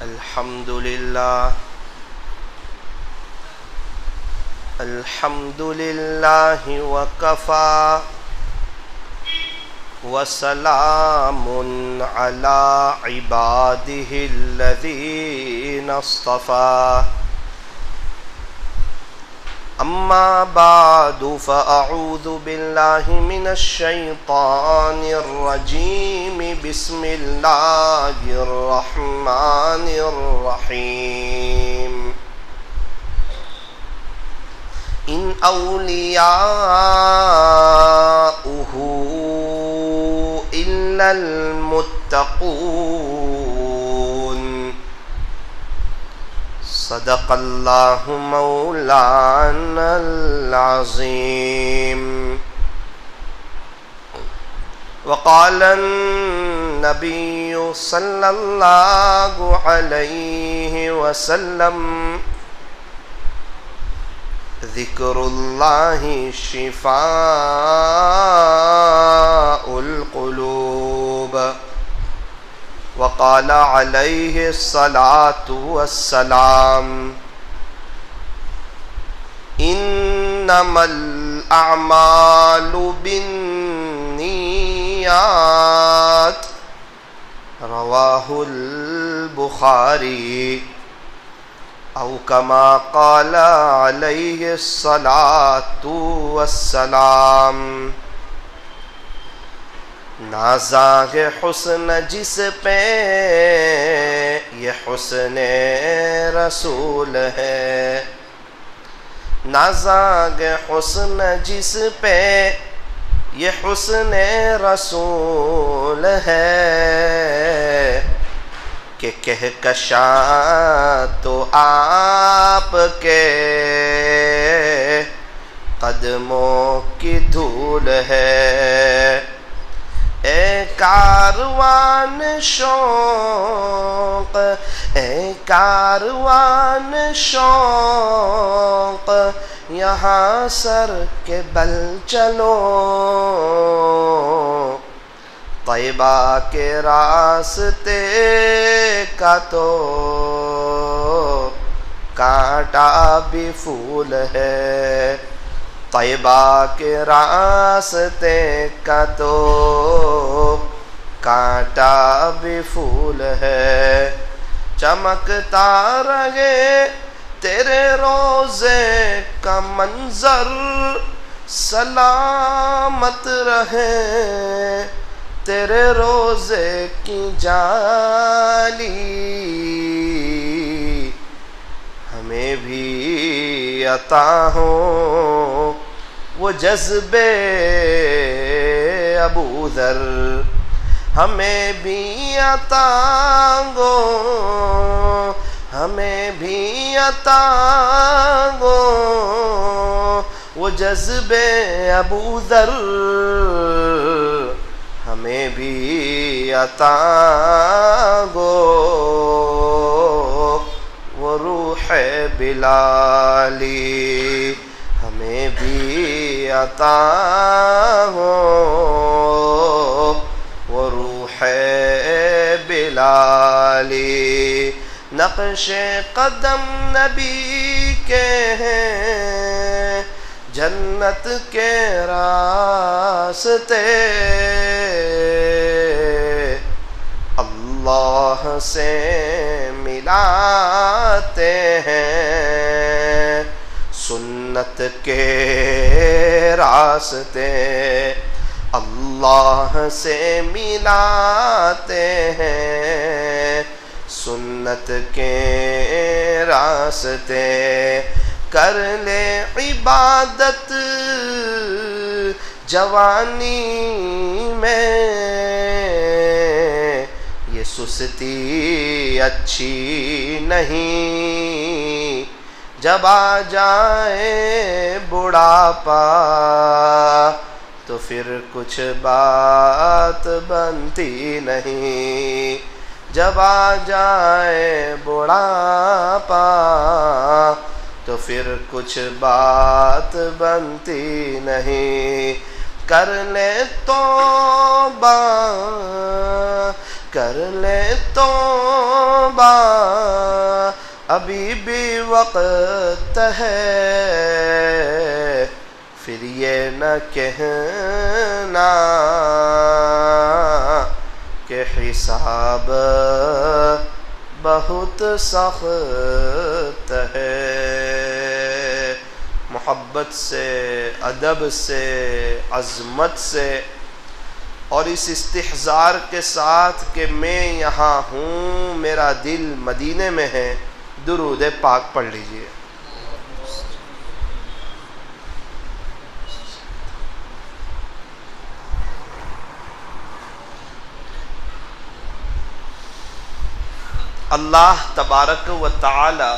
अल्हम्दुलिल्लाह वकफ़ा वसलामुन अला इबादिहिल्लज़ीना इस्तफ़ा अम्मा बादु फ़अऊज़ु बिल्लाहि मिनश शैतानिर रजीम बिस्मिल्लाहिर रहमानिर रहीम इन औलियाउहु इल्लल मुत्तक़ून सदक़ल्लाहु मौलानल अज़ीम वक़ालन नबिय्यु सल्लल्लाहु अलैहि वसल्लम ज़िक्रुल्लाहि शिफ़ाउल क़ुलूब वक़ाल अलैहि सलातु वस्सलाम इन्नमल अअमालु बिन्नियात रवाहुल बुखारी औ कमा क़ाला अलैहि सलातु वस्सलाम नाज़ाग़े हुस्न जिस पे ये हुस्ने रसूल है, नाज़ाग़े हुस्न जिस पे ये हुस्ने रसूल है कि कहकशा तो आपके कदमों की धूल है। ए कारवान शौक़, ए कारवान शौक़ यहाँ सर के बल चलो, तैबा के रास्ते का तो कांटा भी फूल है, तैबा के रास्ते का तो कांटा भी फूल है। चमकता रहे तेरे रोज़े का मंजर, सलामत रहे तेरे रोज़े की जाली, हमें भी अता हो वो जज्बे अबू ज़र, हमें भी अता गो, हमें भी अता गो वो जज्बे अबू ज़र, हमें भी अता गो वो रूह बिलाली, हमें भी अता हो वो रूह बिलाली। नक्शे कदम नबी के हैं जन्नत के रास्ते, अल्लाह से मिलाते हैं सुन्नत के रास्ते, अल्लाह से मिलाते हैं सुन्नत के रास्ते। कर ले इबादत जवानी में, ये सुस्ती अच्छी नहीं, जब आ जाए बुढ़ापा तो फिर कुछ बात बनती नहीं, जब आ जाए बुढ़ापा तो फिर कुछ बात बनती नहीं। कर ले तौबा, कर ले तौबा अभी भी वक्त है, फिर ये न कहना कि हिसाब बहुत सख्त है। मोहब्बत से, अदब से, अज़मत से और इस इस्तिहज़ार के साथ कि मैं यहाँ हूँ, मेरा दिल मदीने में है, दुरूद पाक पढ़ लीजिए। अल्लाह तबारक व तआला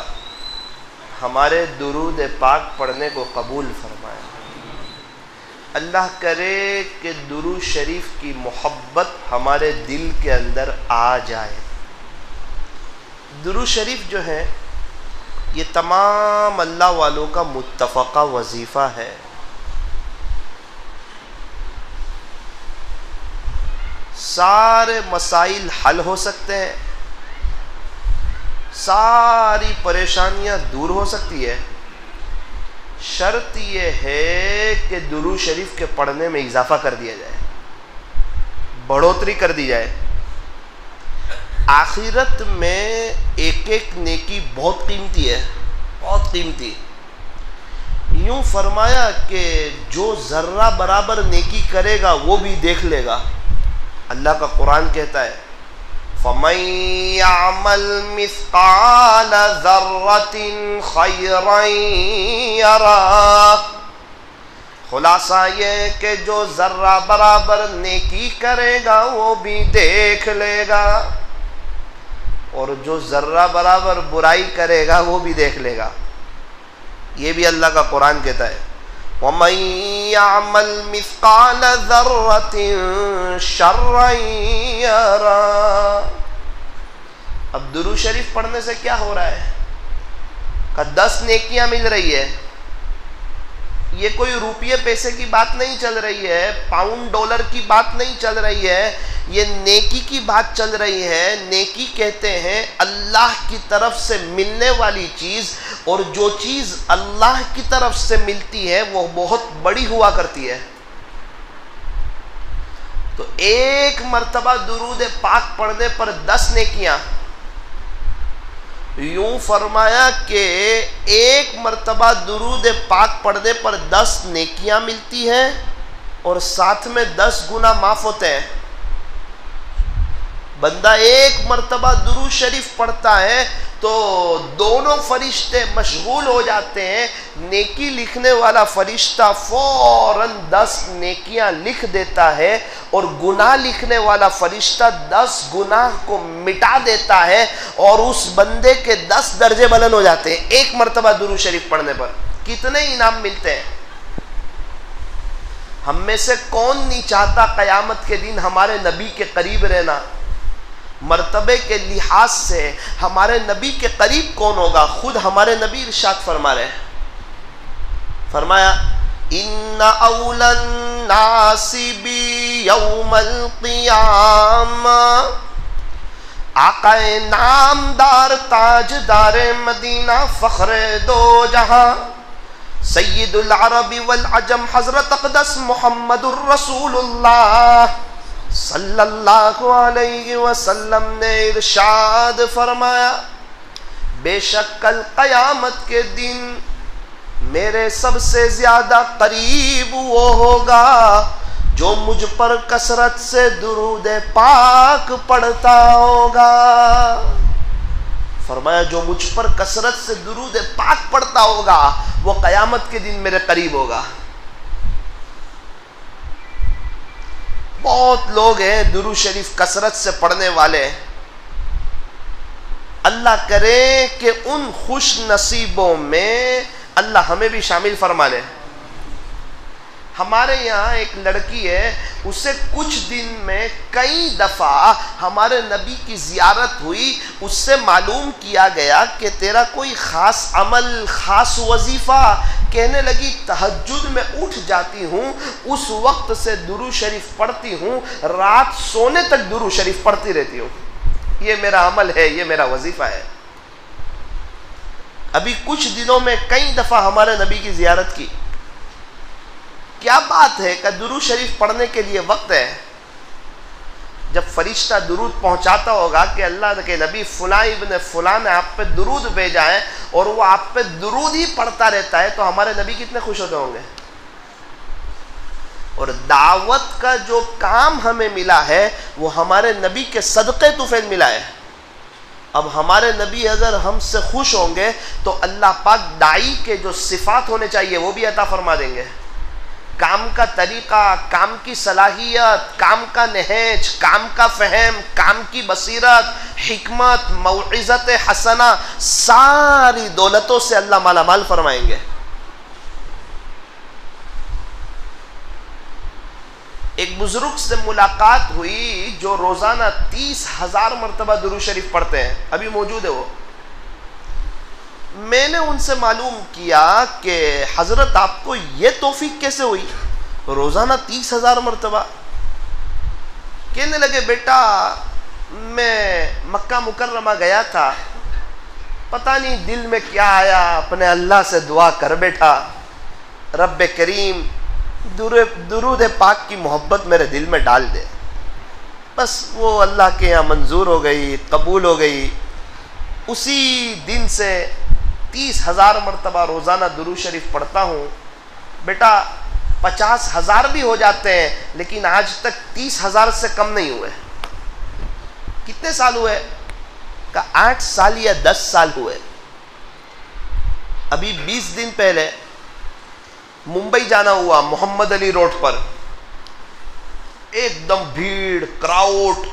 हमारे दुरूद पाक पढ़ने को कबूल फरमाए। अल्लाह करे कि दुरूद शरीफ की मोहब्बत हमारे दिल के अंदर आ जाए। दुरूद शरीफ जो है ये तमाम अल्लाह वालों का मुत्तफ़क़ा वजीफ़ा है। सारे मसाइल हल हो सकते हैं, सारी परेशानियां दूर हो सकती है। शर्त यह है कि दुरूद शरीफ के पढ़ने में इजाफा कर दिया जाए, बढ़ोतरी कर दी जाए। आखिरत में एक एक नेकी बहुत कीमती है, बहुत कीमती। यूं फरमाया कि जो जर्रा बराबर नेकी करेगा वो भी देख लेगा। अल्लाह का कुरान कहता है फमन यअमल मिस्काल ज़र्रतिन खैरन यरा। खुलासा ये कि जो जर्रा बराबर नेकी करेगा वो भी देख लेगा, और जो जर्रा बराबर बुराई करेगा वो भी देख लेगा। ये भी अल्लाह का कुरान कहता है वमन यअमल मिस्काल ज़र्रतिन शर्रन यरा। अब दुरूद शरीफ पढ़ने से क्या हो रहा है? का 10 नेकियां मिल रही है। ये कोई रुपये पैसे की बात नहीं चल रही है, पाउंड डॉलर की बात नहीं चल रही है, ये नेकी की बात चल रही है। नेकी कहते हैं अल्लाह की तरफ से मिलने वाली चीज़, और जो चीज़ अल्लाह की तरफ से मिलती है वो बहुत बड़ी हुआ करती है। तो एक मर्तबा दुरूद पाक पढ़ने पर 10 नेकियां। यूं फरमाया कि एक मर्तबा दुरूद पाक पढ़ने पर 10 नेकियां मिलती हैं और साथ में 10 गुना माफ होते हैं। बंदा एक मर्तबा दुरूद शरीफ पढ़ता है तो दोनों फरिश्ते मशगूल हो जाते हैं। नेकी लिखने वाला फरिश्ता फौरन 10 नेकियां लिख देता है, और गुनाह लिखने वाला फरिश्ता 10 गुनाह को मिटा देता है, और उस बंदे के 10 दर्जे बुलंद हो जाते हैं एक मर्तबा दुरूद शरीफ पढ़ने पर। कितने इनाम मिलते हैं? हम में से कौन नहीं चाहता क़यामत के दिन हमारे नबी के करीब रहना? मर्तबे के लिहाज से हमारे नबी के करीब कौन होगा? खुद हमारे नबी इरशाद फरमा रहे, फरमाया इन्ना औलन नासी बी यौमल क़ियामा। आक़ाए नामदार ताजदार मदीना फ़ख्रे दो जहां सय्यदुल अरबी वल अजम हज़रत अक़दस मुहम्मदुर रसूलुल्लाह सल्लल्लाहु अलैहि वसल्लम ने इरशाद फरमाया, बेशक कल क़यामत के दिन मेरे सबसे ज़्यादा करीब वो होगा जो मुझ पर कसरत से दुरूद पाक पढ़ता होगा। फरमाया जो मुझ पर कसरत से दुरूद पाक पढ़ता होगा वो क़यामत के दिन मेरे करीब होगा। बहुत लोग हैं दुरूद शरीफ कसरत से पढ़ने वाले। अल्लाह करे कि उन खुश नसीबों में अल्लाह हमें भी शामिल फरमा ले। हमारे यहाँ एक लड़की है, उसे कुछ दिन में कई दफ़ा हमारे नबी की ज़ियारत हुई। उससे मालूम किया गया कि तेरा कोई ख़ास अमल, ख़ास वजीफ़ा? कहने लगी तहज्जुद में उठ जाती हूँ, उस वक्त से दुरूद शरीफ पढ़ती हूँ, रात सोने तक दुरूद शरीफ पढ़ती रहती हूँ। ये मेरा अमल है, ये मेरा वजीफ़ा है। अभी कुछ दिनों में कई दफ़ा हमारे नबी की ज़ियारत की। क्या बात है कि दुरूद शरीफ पढ़ने के लिए वक्त है। जब फरिश्ता दुरूद पहुंचाता होगा कि अल्लाह के नबी फुला इब्न फुला ने आप पे दुरूद भेजा है और वो आप पे दुरूद ही पढ़ता रहता है, तो हमारे नबी कितने खुश होते होंगे। और दावत का जो काम हमें मिला है वो हमारे नबी के सदक़े तुफ़ैल मिला है। अब हमारे नबी अगर हमसे खुश होंगे तो अल्लाह पाक दाई के जो सिफ़ात होने चाहिए वो भी अता फरमा देंगे। काम का तरीक़ा, काम की सलाहियत, काम का नहज, काम का फ़हम, काम की बसीरत, हिकमत, मौइज़त हसना, सारी दौलतों से अल्लाह मालामाल फरमाएंगे। एक बुजुर्ग से मुलाकात हुई जो रोज़ाना 30,000 मरतबा दुरूद शरीफ पढ़ते हैं, अभी मौजूद है वो। मैंने उनसे मालूम किया कि हज़रत आपको ये तौफीक कैसे हुई, रोज़ाना 30,000 मरतबा। कहने लगे बेटा मैं मक्का मुकर्रमा गया था, पता नहीं दिल में क्या आया, अपने अल्लाह से दुआ कर बैठा, रब्बे करीम दुरूद पाक की मोहब्बत मेरे दिल में डाल दे। बस वो अल्लाह के यहाँ मंजूर हो गई, कबूल हो गई। उसी दिन से 30,000 मरतबा रोज़ाना दुरूद शरीफ पढ़ता हूँ। बेटा 50,000 भी हो जाते हैं लेकिन आज तक 30,000 से कम नहीं हुए। कितने साल हुए? का 8 साल या 10 साल हुए। अभी 20 दिन पहले मुंबई जाना हुआ, मोहम्मद अली रोड पर एकदम भीड़, क्राउड,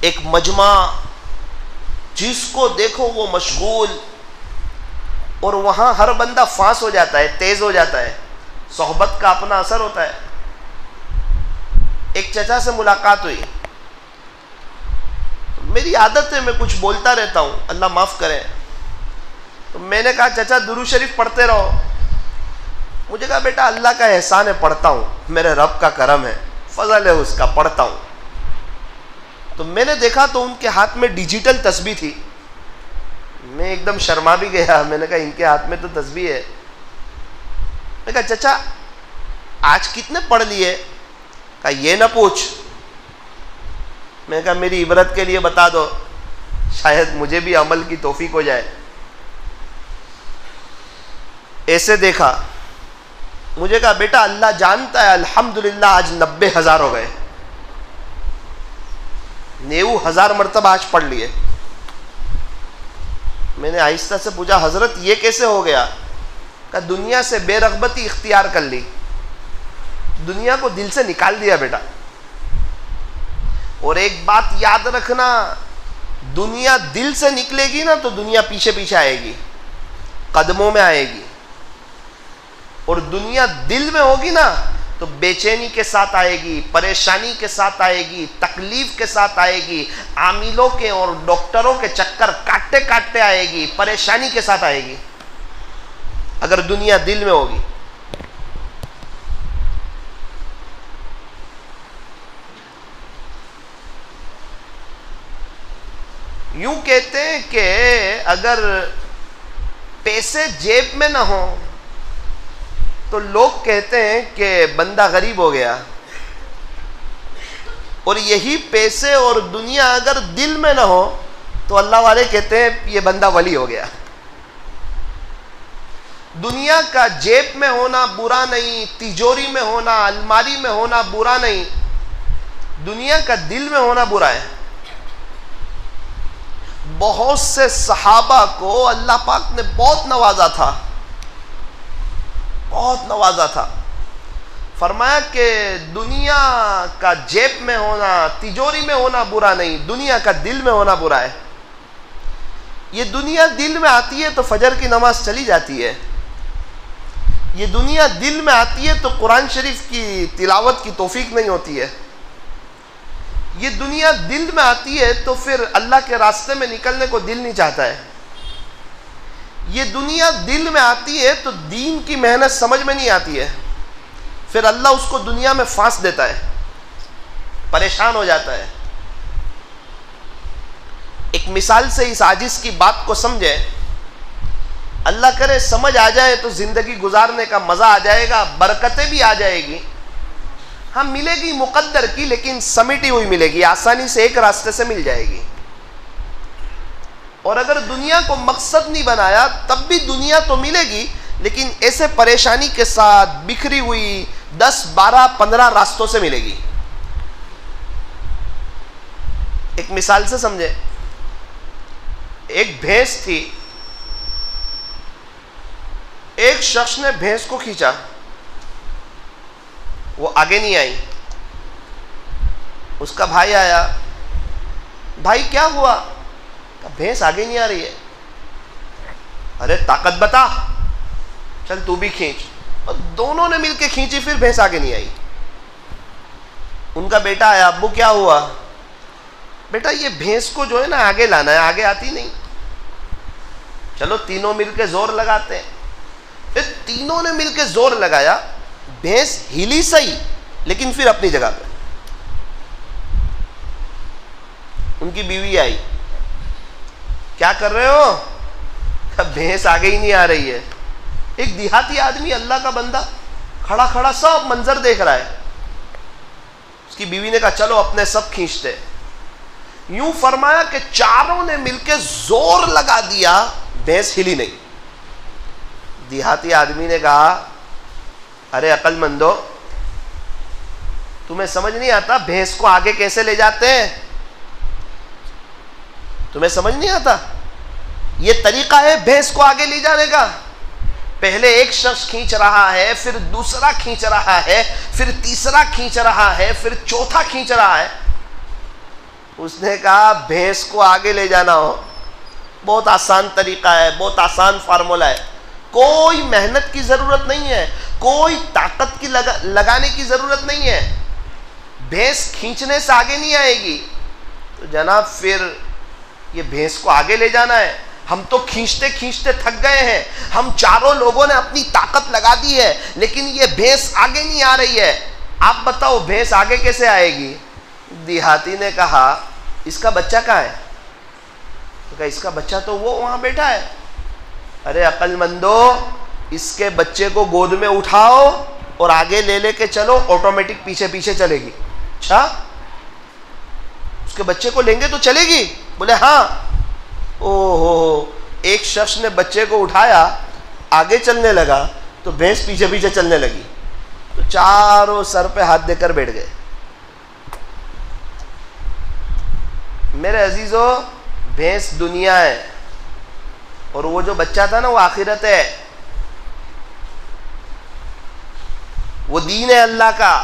एक मजमा, जिसको देखो वो मशगूल, और वहां हर बंदा फांस हो जाता है, तेज हो जाता है। सोहबत का अपना असर होता है। एक चचा से मुलाकात हुई, मेरी आदत है मैं कुछ बोलता रहता हूं, अल्लाह माफ करे। तो मैंने कहा चचा दुरूद शरीफ पढ़ते रहो। मुझे कहा बेटा अल्लाह का एहसान है, पढ़ता हूँ, मेरे रब का करम है, फजल है उसका, पढ़ता हूँ। तो मैंने देखा तो उनके हाथ में डिजिटल तस्बीह थी। मैं एकदम शर्मा भी गया। मैंने कहा इनके हाथ में तो तस्बीह है। मैंने कहा चचा आज कितने पढ़ लिए? कहा ये ना पूछ। मैंने कहा मेरी इबरत के लिए बता दो, शायद मुझे भी अमल की तौफीक हो जाए। ऐसे देखा, मुझे कहा बेटा अल्लाह जानता है, अल्हम्दुलिल्लाह आज 90,000 हो गए, 90,000 मरतबा आज पढ़ लिए। मैंने आहिस्ता से पूछा हजरत ये कैसे हो गया? कहा दुनिया से बेरगबती इख्तियार कर ली, दुनिया को दिल से निकाल दिया बेटा। और एक बात याद रखना, दुनिया दिल से निकलेगी ना तो दुनिया पीछे पीछे आएगी, कदमों में आएगी। और दुनिया दिल में होगी ना तो बेचैनी के साथ आएगी, परेशानी के साथ आएगी, तकलीफ के साथ आएगी, आमिलों के और डॉक्टरों के चक्कर काटते काटते आएगी, परेशानी के साथ आएगी अगर दुनिया दिल में होगी। यूं कहते हैं कि अगर पैसे जेब में ना हो तो लोग कहते हैं कि बंदा गरीब हो गया, और यही पैसे और दुनिया अगर दिल में ना हो तो अल्लाह वाले कहते हैं ये बंदा वली हो गया। दुनिया का जेब में होना बुरा नहीं, तिजोरी में होना, अलमारी में होना बुरा नहीं, दुनिया का दिल में होना बुरा है। बहुत से सहाबा को अल्लाह पाक ने बहुत नवाजा था, बहुत नवाजा था। फरमाया कि दुनिया का जेब में होना, तिजोरी में होना बुरा नहीं, दुनिया का दिल में होना बुरा है। ये दुनिया दिल में आती है तो फजर की नमाज चली जाती है, ये दुनिया दिल में आती है तो कुरान शरीफ की तिलावत की तौफीक नहीं होती है, ये दुनिया दिल में आती है तो फिर अल्लाह के रास्ते में निकलने को दिल नहीं चाहता है, ये दुनिया दिल में आती है तो दीन की मेहनत समझ में नहीं आती है, फिर अल्लाह उसको दुनिया में फांस देता है, परेशान हो जाता है। एक मिसाल से इस आजिज़ की बात को समझे। अल्लाह करे समझ आ जाए तो जिंदगी गुजारने का मजा आ जाएगा, बरकतें भी आ जाएगी। हाँ मिलेगी मुकद्दर की, लेकिन समेटी हुई मिलेगी, आसानी से एक रास्ते से मिल जाएगी। और अगर दुनिया को मकसद नहीं बनाया तब भी दुनिया तो मिलेगी, लेकिन ऐसे परेशानी के साथ बिखरी हुई 10, 12, 15 रास्तों से मिलेगी। एक मिसाल से समझे, एक भैंस थी, एक शख्स ने भैंस को खींचा, वो आगे नहीं आई। उसका भाई आया, भाई क्या हुआ? भैंस आगे नहीं आ रही है। अरे ताकत बता, चल तू भी खींच। और दोनों ने मिलके खींची, फिर भैंस आगे नहीं आई। उनका बेटा आया, अब्बू क्या हुआ? बेटा ये भैंस को जो है ना आगे लाना है, आगे आती नहीं। चलो तीनों मिलके जोर लगाते हैं। फिर तीनों ने मिलके जोर लगाया, भैंस हिली सही लेकिन फिर अपनी जगह पे। उनकी बीवी आई, क्या कर रहे हो? भैंस आगे ही नहीं आ रही है। एक देहाती आदमी, अल्लाह का बंदा, खड़ा खड़ा सब मंजर देख रहा है। उसकी बीवी ने कहा चलो अपने सब खींचते। यूं फरमाया कि चारों ने मिलके जोर लगा दिया, भैंस हिली नहीं। देहाती आदमी ने कहा अरे अक्लमंदो, तुम्हें समझ नहीं आता भैंस को आगे कैसे ले जाते हैं? तुम्हें समझ नहीं आता? ये तरीका है भैंस को आगे ले जाने का। पहले एक शख्स खींच रहा है, फिर दूसरा खींच रहा है, फिर तीसरा खींच रहा है, फिर चौथा खींच रहा है। उसने कहा भैंस को आगे ले जाना हो, बहुत आसान तरीका है, बहुत आसान फार्मूला है। कोई मेहनत की जरूरत नहीं है, कोई ताकत की लगाने की जरूरत नहीं है। भैंस खींचने से आगे नहीं आएगी। तो जनाब फिर ये भैंस को आगे ले जाना है। हम तो खींचते खींचते थक गए हैं, हम चारों लोगों ने अपनी ताकत लगा दी है, लेकिन ये भैंस आगे नहीं आ रही है। आप बताओ भैंस आगे कैसे आएगी? देहाती ने कहा इसका बच्चा कहाँ है? तो कहा इसका बच्चा तो वो वहां बैठा है। अरे अक्लमंदो, इसके बच्चे को गोद में उठाओ और आगे ले लेके चलो, ऑटोमेटिक पीछे पीछे चलेगी। अच्छा, उसके बच्चे को लेंगे तो चलेगी? बोले हाँ। ओहो, एक शख्स ने बच्चे को उठाया, आगे चलने लगा तो भैंस पीछे पीछे चलने लगी। तो चारों सर पे हाथ देकर बैठ गए। मेरे अजीजों, भैंस दुनिया है और वो जो बच्चा था ना वो आखिरत है, वो दीन है अल्लाह का।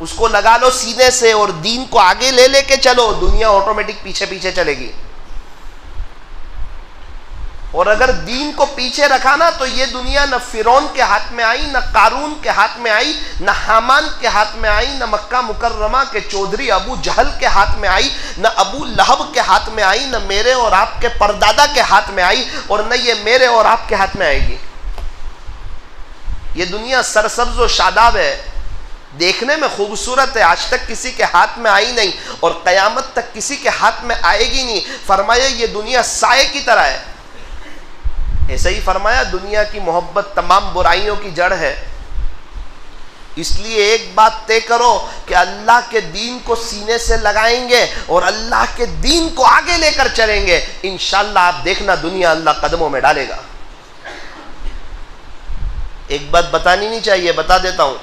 उसको लगा लो सीने से और दीन को आगे ले लेके चलो, दुनिया ऑटोमेटिक पीछे पीछे चलेगी। और अगर दीन को पीछे रखा ना तो ये दुनिया न फिरौन के हाथ में आई, न कारून के हाथ में आई, न हामान के हाथ में आई, न मक्का मुकर्रमा के चौधरी अबू जहल के हाथ में आई, न अबू लहब के हाथ में आई, न मेरे और आपके परदादा के हाथ में आई, और न ये मेरे और आपके हाथ में आएगी। ये दुनिया सरसब्ज और शादाब है, देखने में खूबसूरत है, आज तक किसी के हाथ में आई नहीं और कयामत तक किसी के हाथ में आएगी नहीं। फरमाया ये दुनिया साए की तरह है। ऐसे ही फरमाया दुनिया की मोहब्बत तमाम बुराइयों की जड़ है। इसलिए एक बात तय करो कि अल्लाह के दीन को सीने से लगाएंगे और अल्लाह के दीन को आगे लेकर चलेंगे, इंशाअल्लाह आप देखना दुनिया अल्लाह कदमों में डालेगा। एक बात बतानी नहीं चाहिए, बता देता हूं।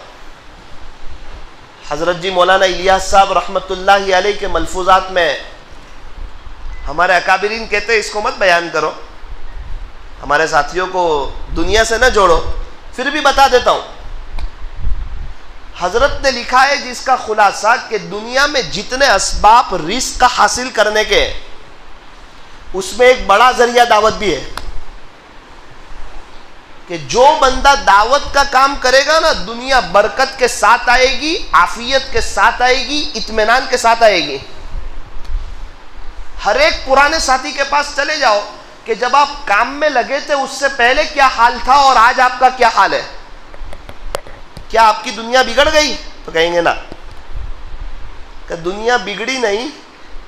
हजरत जी मौलाना इलियास साहब रहमतुल्लाहि अलैह के मलफूजात में हमारे अकाबिरीन कहते हैं इसको मत बयान करो, हमारे साथियों को दुनिया से न जोड़ो, फिर भी बता देता हूं। हजरत ने लिखा है जिसका खुलासा कि दुनिया में जितने असबाब रिस्क हासिल करने के, उसमें एक बड़ा जरिया दावत भी है कि जो बंदा दावत का काम करेगा ना, दुनिया बरकत के साथ आएगी, आफियत के साथ आएगी, इत्मीनान के साथ आएगी। हर एक पुराने साथी के पास चले जाओ कि जब आप काम में लगे थे उससे पहले क्या हाल था और आज आपका क्या हाल है। क्या आपकी दुनिया बिगड़ गई? तो कहेंगे ना, कि दुनिया बिगड़ी नहीं,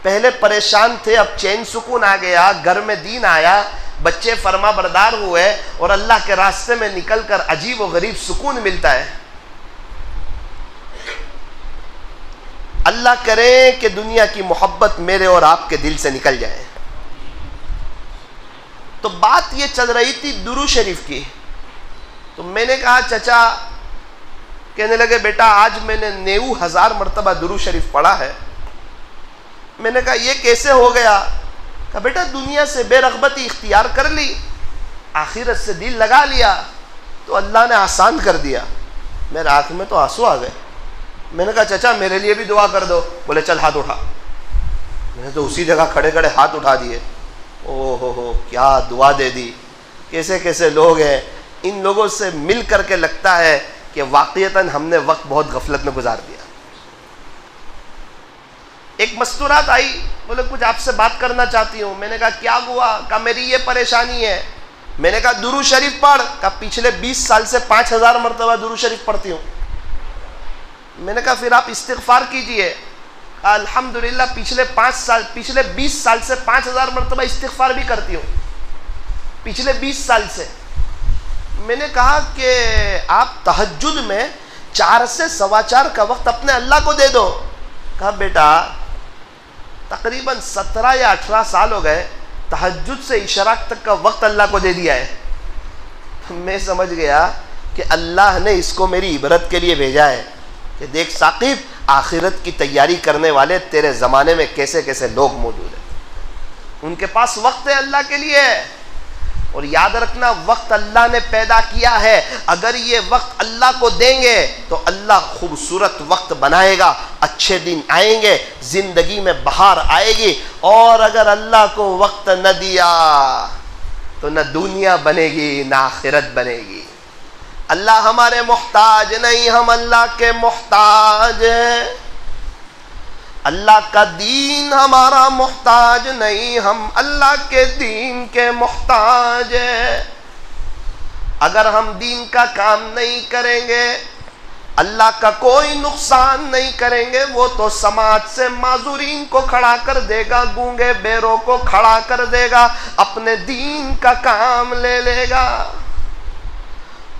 पहले परेशान थे, अब चैन सुकून आ गया, घर में दीन आया, बच्चे फरमा बरदार हुए और अल्लाह के रास्ते में निकलकर अजीब व गरीब सुकून मिलता है। अल्लाह करे कि दुनिया की मोहब्बत मेरे और आपके दिल से निकल जाए। तो बात ये चल रही थी दुरूद शरीफ की। तो मैंने कहा चचा, कहने लगे बेटा आज मैंने 90,000 मरतबा दुरूद शरीफ पढ़ा है। मैंने कहा ये कैसे हो गया? कहा बेटा दुनिया से बेरग़बती इख्तियार कर ली, आखिरत से दिल लगा लिया तो अल्लाह ने आसान कर दिया। मेरे आँख में तो आंसू आ गए। मैंने कहा चचा मेरे लिए भी दुआ कर दो। बोले चल हाथ उठा। मैंने तो उसी जगह खड़े खड़े हाथ उठा दिए। ओ हो क्या दुआ दे दी। कैसे कैसे लोग हैं, इन लोगों से मिल करके लगता है कि वाक़ईतन हमने वक्त बहुत गफलत में गुजार दिया। एक मस्तूरात आई, बोले कुछ आपसे बात करना चाहती हूँ। मैंने कहा क्या हुआ? कहा मेरी ये परेशानी है। मैंने कहा दुरूद शरीफ पढ़। कहा पिछले 20 साल से 5,000 मरतबा दुरूद शरीफ पढ़ती हूँ। मैंने कहा फिर आप इस्तिग़फ़ार कीजिए। अल्हम्दुलिल्लाह पिछले 20 साल से 5,000 मरतबा इस्तिग़फ़ार भी करती हूँ, पिछले 20 साल से। मैंने कहा कि आप तहज्जुद में 4 से 4:15 का वक्त अपने अल्लाह को दे दो। कहा बेटा तकरीबन 17 या 18 साल हो गए, तहज्जुद से इशराक तक का वक्त अल्लाह को दे दिया है। तो मैं समझ गया कि अल्लाह ने इसको मेरी इबरत के लिए भेजा है कि देख साकिब, आखिरत की तैयारी करने वाले तेरे ज़माने में कैसे कैसे लोग मौजूद हैं, उनके पास वक्त है अल्लाह के लिए। और याद रखना वक्त अल्लाह ने पैदा किया है, अगर ये वक्त अल्लाह को देंगे तो अल्लाह खूबसूरत वक्त बनाएगा, अच्छे दिन आएंगे, ज़िंदगी में बहार आएगी। और अगर अल्लाह को वक्त न दिया तो न दुनिया बनेगी न आखिरत बनेगी। अल्लाह हमारे मोहताज नहीं, हम अल्लाह के मोहताज हैं। अल्लाह का दीन हमारा मोहताज नहीं, हम अल्लाह के दीन के मोहताज हैं। अगर हम दीन का काम नहीं करेंगे, अल्लाह का कोई नुकसान नहीं करेंगे, वो तो समाज से माजूरीन को खड़ा कर देगा, गूंगे बेरों को खड़ा कर देगा, अपने दीन का काम ले लेगा।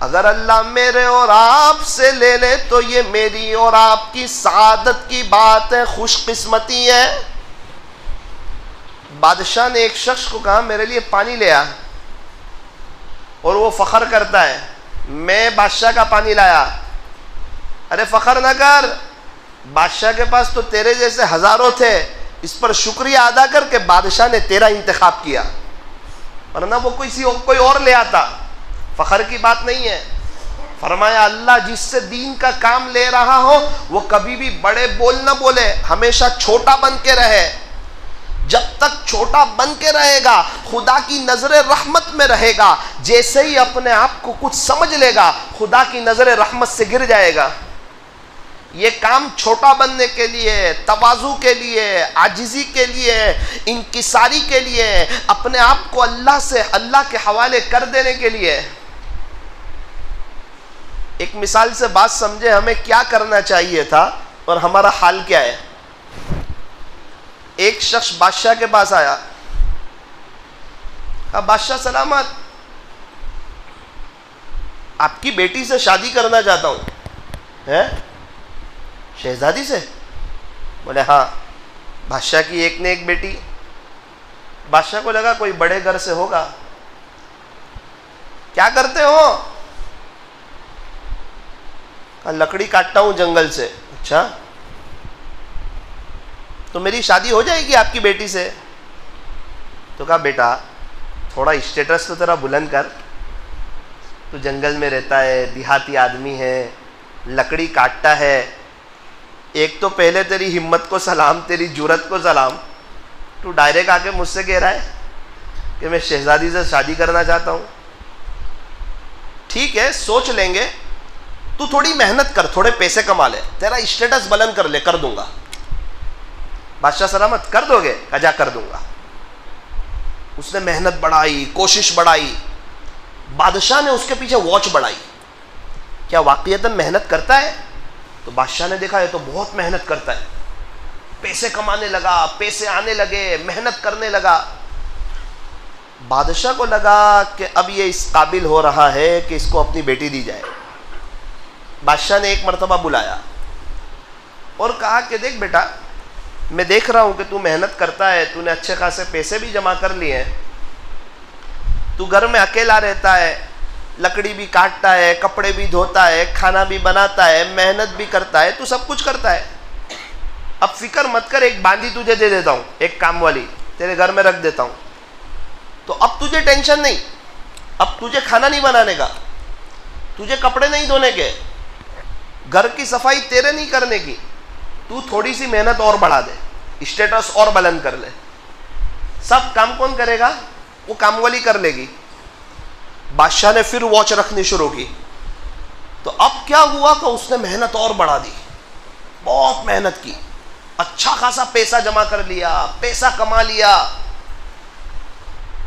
अगर अल्लाह मेरे और आप से ले ले तो ये मेरी और आपकी सादत की बात है, खुशकिस्मती है। बादशाह ने एक शख्स को कहा मेरे लिए पानी ले आ, और वो फख्र करता है मैं बादशाह का पानी लाया। अरे फख्र न कर, बादशाह के पास तो तेरे जैसे हजारों थे, इस पर शुक्रिया अदा करके बादशाह ने तेरा इंतखाब किया, वरना वो कोई और ले आता। फख्र की बात नहीं है। फरमाया अल्लाह जिससे दीन का काम ले रहा हो वो कभी भी बड़े बोल न बोले, हमेशा छोटा बन के रहे। जब तक छोटा बन के रहेगा खुदा की नजर रहमत में रहेगा, जैसे ही अपने आप को कुछ समझ लेगा खुदा की नजर रहमत से गिर जाएगा। ये काम छोटा बनने के लिए, तवाज़ु के लिए, आजिज़ी के लिए, इंकिसारी के लिए, अपने आप को अल्लाह से अल्लाह के हवाले कर देने के लिए। एक मिसाल से बात समझे हमें क्या करना चाहिए था और हमारा हाल क्या है। एक शख्स बादशाह के पास आया, कहा बादशाह सलामत, आपकी बेटी से शादी करना चाहता हूं। है शहजादी से? बोले हाँ। बादशाह की एक ने एक बेटी। बादशाह को लगा कोई बड़े घर से होगा। क्या करते हो? लकड़ी काटता हूं जंगल से। अच्छा, तो मेरी शादी हो जाएगी आपकी बेटी से? तो कहा बेटा थोड़ा स्टेटस तो तेरा बुलंद कर, तू जंगल में रहता है, देहाती आदमी है, लकड़ी काटता है। एक तो पहले तेरी हिम्मत को सलाम, तेरी जुरत को सलाम, तू डायरेक्ट आके मुझसे कह रहा है कि मैं शहजादी से शादी करना चाहता हूं। ठीक है सोच लेंगे, तू थोड़ी मेहनत कर, थोड़े पैसे कमा ले, तेरा स्टेटस बुलंद कर ले, कर दूंगा। बादशाह सलामत, कर दोगे? कहा कर दूंगा। उसने मेहनत बढ़ाई, कोशिश बढ़ाई, बादशाह ने उसके पीछे वॉच बढ़ाई, क्या वाकईतन मेहनत करता है? तो बादशाह ने देखा है तो बहुत मेहनत करता है, पैसे कमाने लगा, पैसे आने लगे, मेहनत करने लगा। बादशाह को लगा कि अब ये इस काबिल हो रहा है कि इसको अपनी बेटी दी जाए। बादशाह ने एक मर्तबा बुलाया और कहा कि देख बेटा, मैं देख रहा हूँ कि तू मेहनत करता है, तूने अच्छे खासे पैसे भी जमा कर लिए हैं, तू घर में अकेला रहता है, लकड़ी भी काटता है, कपड़े भी धोता है, खाना भी बनाता है, मेहनत भी करता है, तू सब कुछ करता है। अब फिक्र मत कर, एक बांदी तुझे दे देता हूँ, एक काम वाली तेरे घर में रख देता हूँ, तो अब तुझे टेंशन नहीं, अब तुझे खाना नहीं बनाने का, तुझे कपड़े नहीं धोने के, घर की सफाई तेरे नहीं करने की, तू थोड़ी सी मेहनत और बढ़ा दे, स्टेटस और बुलंद कर ले। सब काम कौन करेगा? वो काम वाली कर लेगी। बादशाह ने फिर वॉच रखनी शुरू की। तो अब क्या हुआ कि उसने मेहनत और बढ़ा दी, बहुत मेहनत की, अच्छा खासा पैसा जमा कर लिया, पैसा कमा लिया,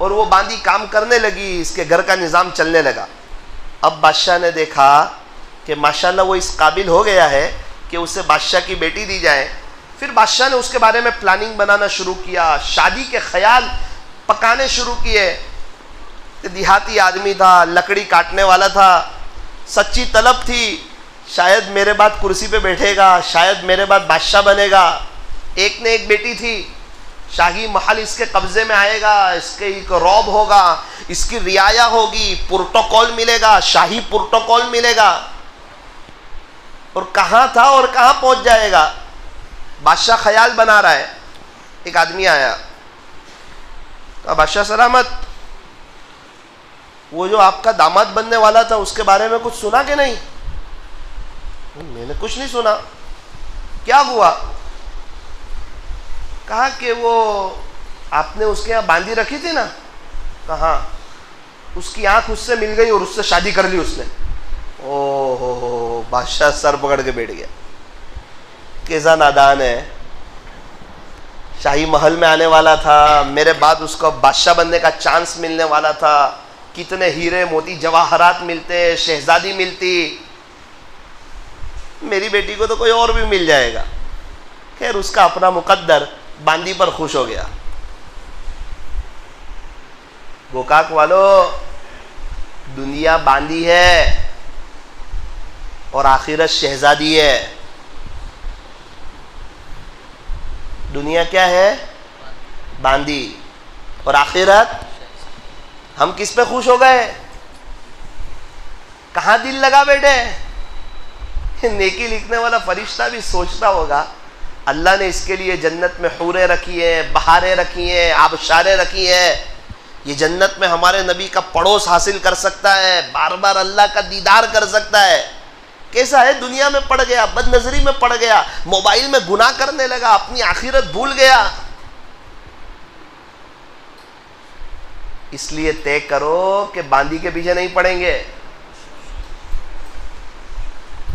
और वो बांदी काम करने लगी, इसके घर का निज़ाम चलने लगा। अब बादशाह ने देखा कि माशाल्लाह वो इस काबिल हो गया है कि उसे बादशाह की बेटी दी जाए। फिर बादशाह ने उसके बारे में प्लानिंग बनाना शुरू किया, शादी के ख्याल पकाने शुरू किए। देहाती आदमी था, लकड़ी काटने वाला था, सच्ची तलब थी, शायद मेरे बाद कुर्सी पे बैठेगा, शायद मेरे बाद बादशाह बनेगा। एक ने एक बेटी थी, शाही महल इसके कब्जे में आएगा, इसके एक रौब होगा, इसकी रियाया होगी, प्रोटोकॉल मिलेगा, शाही प्रोटोकॉल मिलेगा। और कहाँ था और कहाँ पहुंच जाएगा, बादशाह ख्याल बना रहा है। एक आदमी आया, कहा बादशाह सलामत, वो जो आपका दामाद बनने वाला था उसके बारे में कुछ सुना कि नहीं? मैंने कुछ नहीं सुना। क्या हुआ? कहा कि वो आपने उसके यहाँ बांधी रखी थी ना? कहा उसकी आंख उससे मिल गई और उससे शादी कर ली उसने। ओहो, बादशाह सर पकड़ के बैठ गया, कैसा नादान है। शाही महल में आने वाला था, मेरे बाद उसको बादशाह बनने का चांस मिलने वाला था, कितने हीरे मोती जवाहरात मिलते, शहजादी मिलती, मेरी बेटी को तो कोई और भी मिल जाएगा। खैर उसका अपना मुकद्दर, बांदी पर खुश हो गया। गोकाक वालों, दुनिया बांदी है और आखिरत शहजादी है। दुनिया क्या है? बांदी, और आखिरत। हम किस पे खुश हो गए? कहाँ दिल लगा बैठे? नेकी लिखने वाला फरिश्ता भी सोचता होगा, अल्लाह ने इसके लिए जन्नत में हूरें रखी है, बहारें रखी हैं, आबशारें रखी हैं, ये जन्नत में हमारे नबी का पड़ोस हासिल कर सकता है, बार बार अल्लाह का दीदार कर सकता है। कैसा है? दुनिया में पड़ गया, बदनजरी में पड़ गया, मोबाइल में गुनाह करने लगा, अपनी आखिरत भूल गया। इसलिए तय करो कि बांदी के पीछे नहीं पड़ेंगे,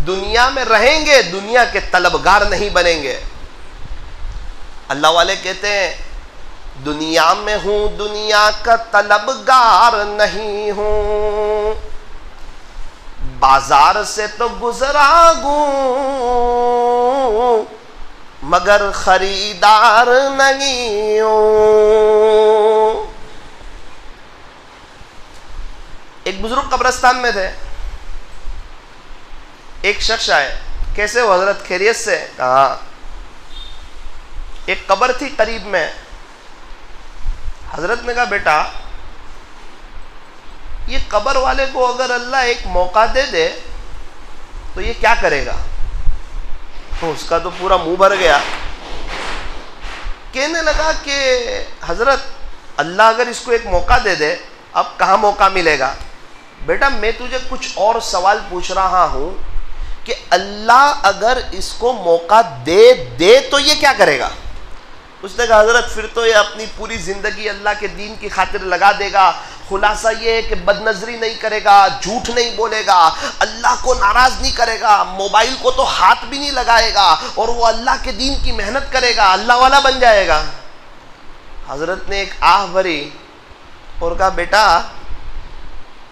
दुनिया में रहेंगे, दुनिया के तलबगार नहीं बनेंगे। अल्लाह वाले कहते हैं, दुनिया में हूं, दुनिया का तलबगार नहीं हूं, बाजार से तो गुजरा गूं, मगर खरीदार नहीं हूं। एक बुजुर्ग कब्रिस्तान में थे, एक शख्स आए, कैसे हो हजरत, खैरियत से? कहा एक कब्र थी करीब में। हजरत ने कहा बेटा, ये कब्र वाले को अगर अल्लाह एक मौका दे दे तो ये क्या करेगा? तो उसका तो पूरा मुंह भर गया। कहने लगा कि हजरत, अल्लाह अगर इसको एक मौका दे दे, अब कहाँ मौका मिलेगा? बेटा मैं तुझे कुछ और सवाल पूछ रहा हूं कि अल्लाह अगर इसको मौका दे दे तो ये क्या करेगा? उसने कहा हजरत, फिर तो ये अपनी पूरी ज़िंदगी अल्लाह के दीन की खातिर लगा देगा। खुलासा ये है कि बदनजरी नहीं करेगा, झूठ नहीं बोलेगा, अल्लाह को नाराज़ नहीं करेगा, मोबाइल को तो हाथ भी नहीं लगाएगा, और वो अल्लाह के दीन की मेहनत करेगा, अल्लाह वाला बन जाएगा। हजरत ने एक आह भरी और कहा बेटा,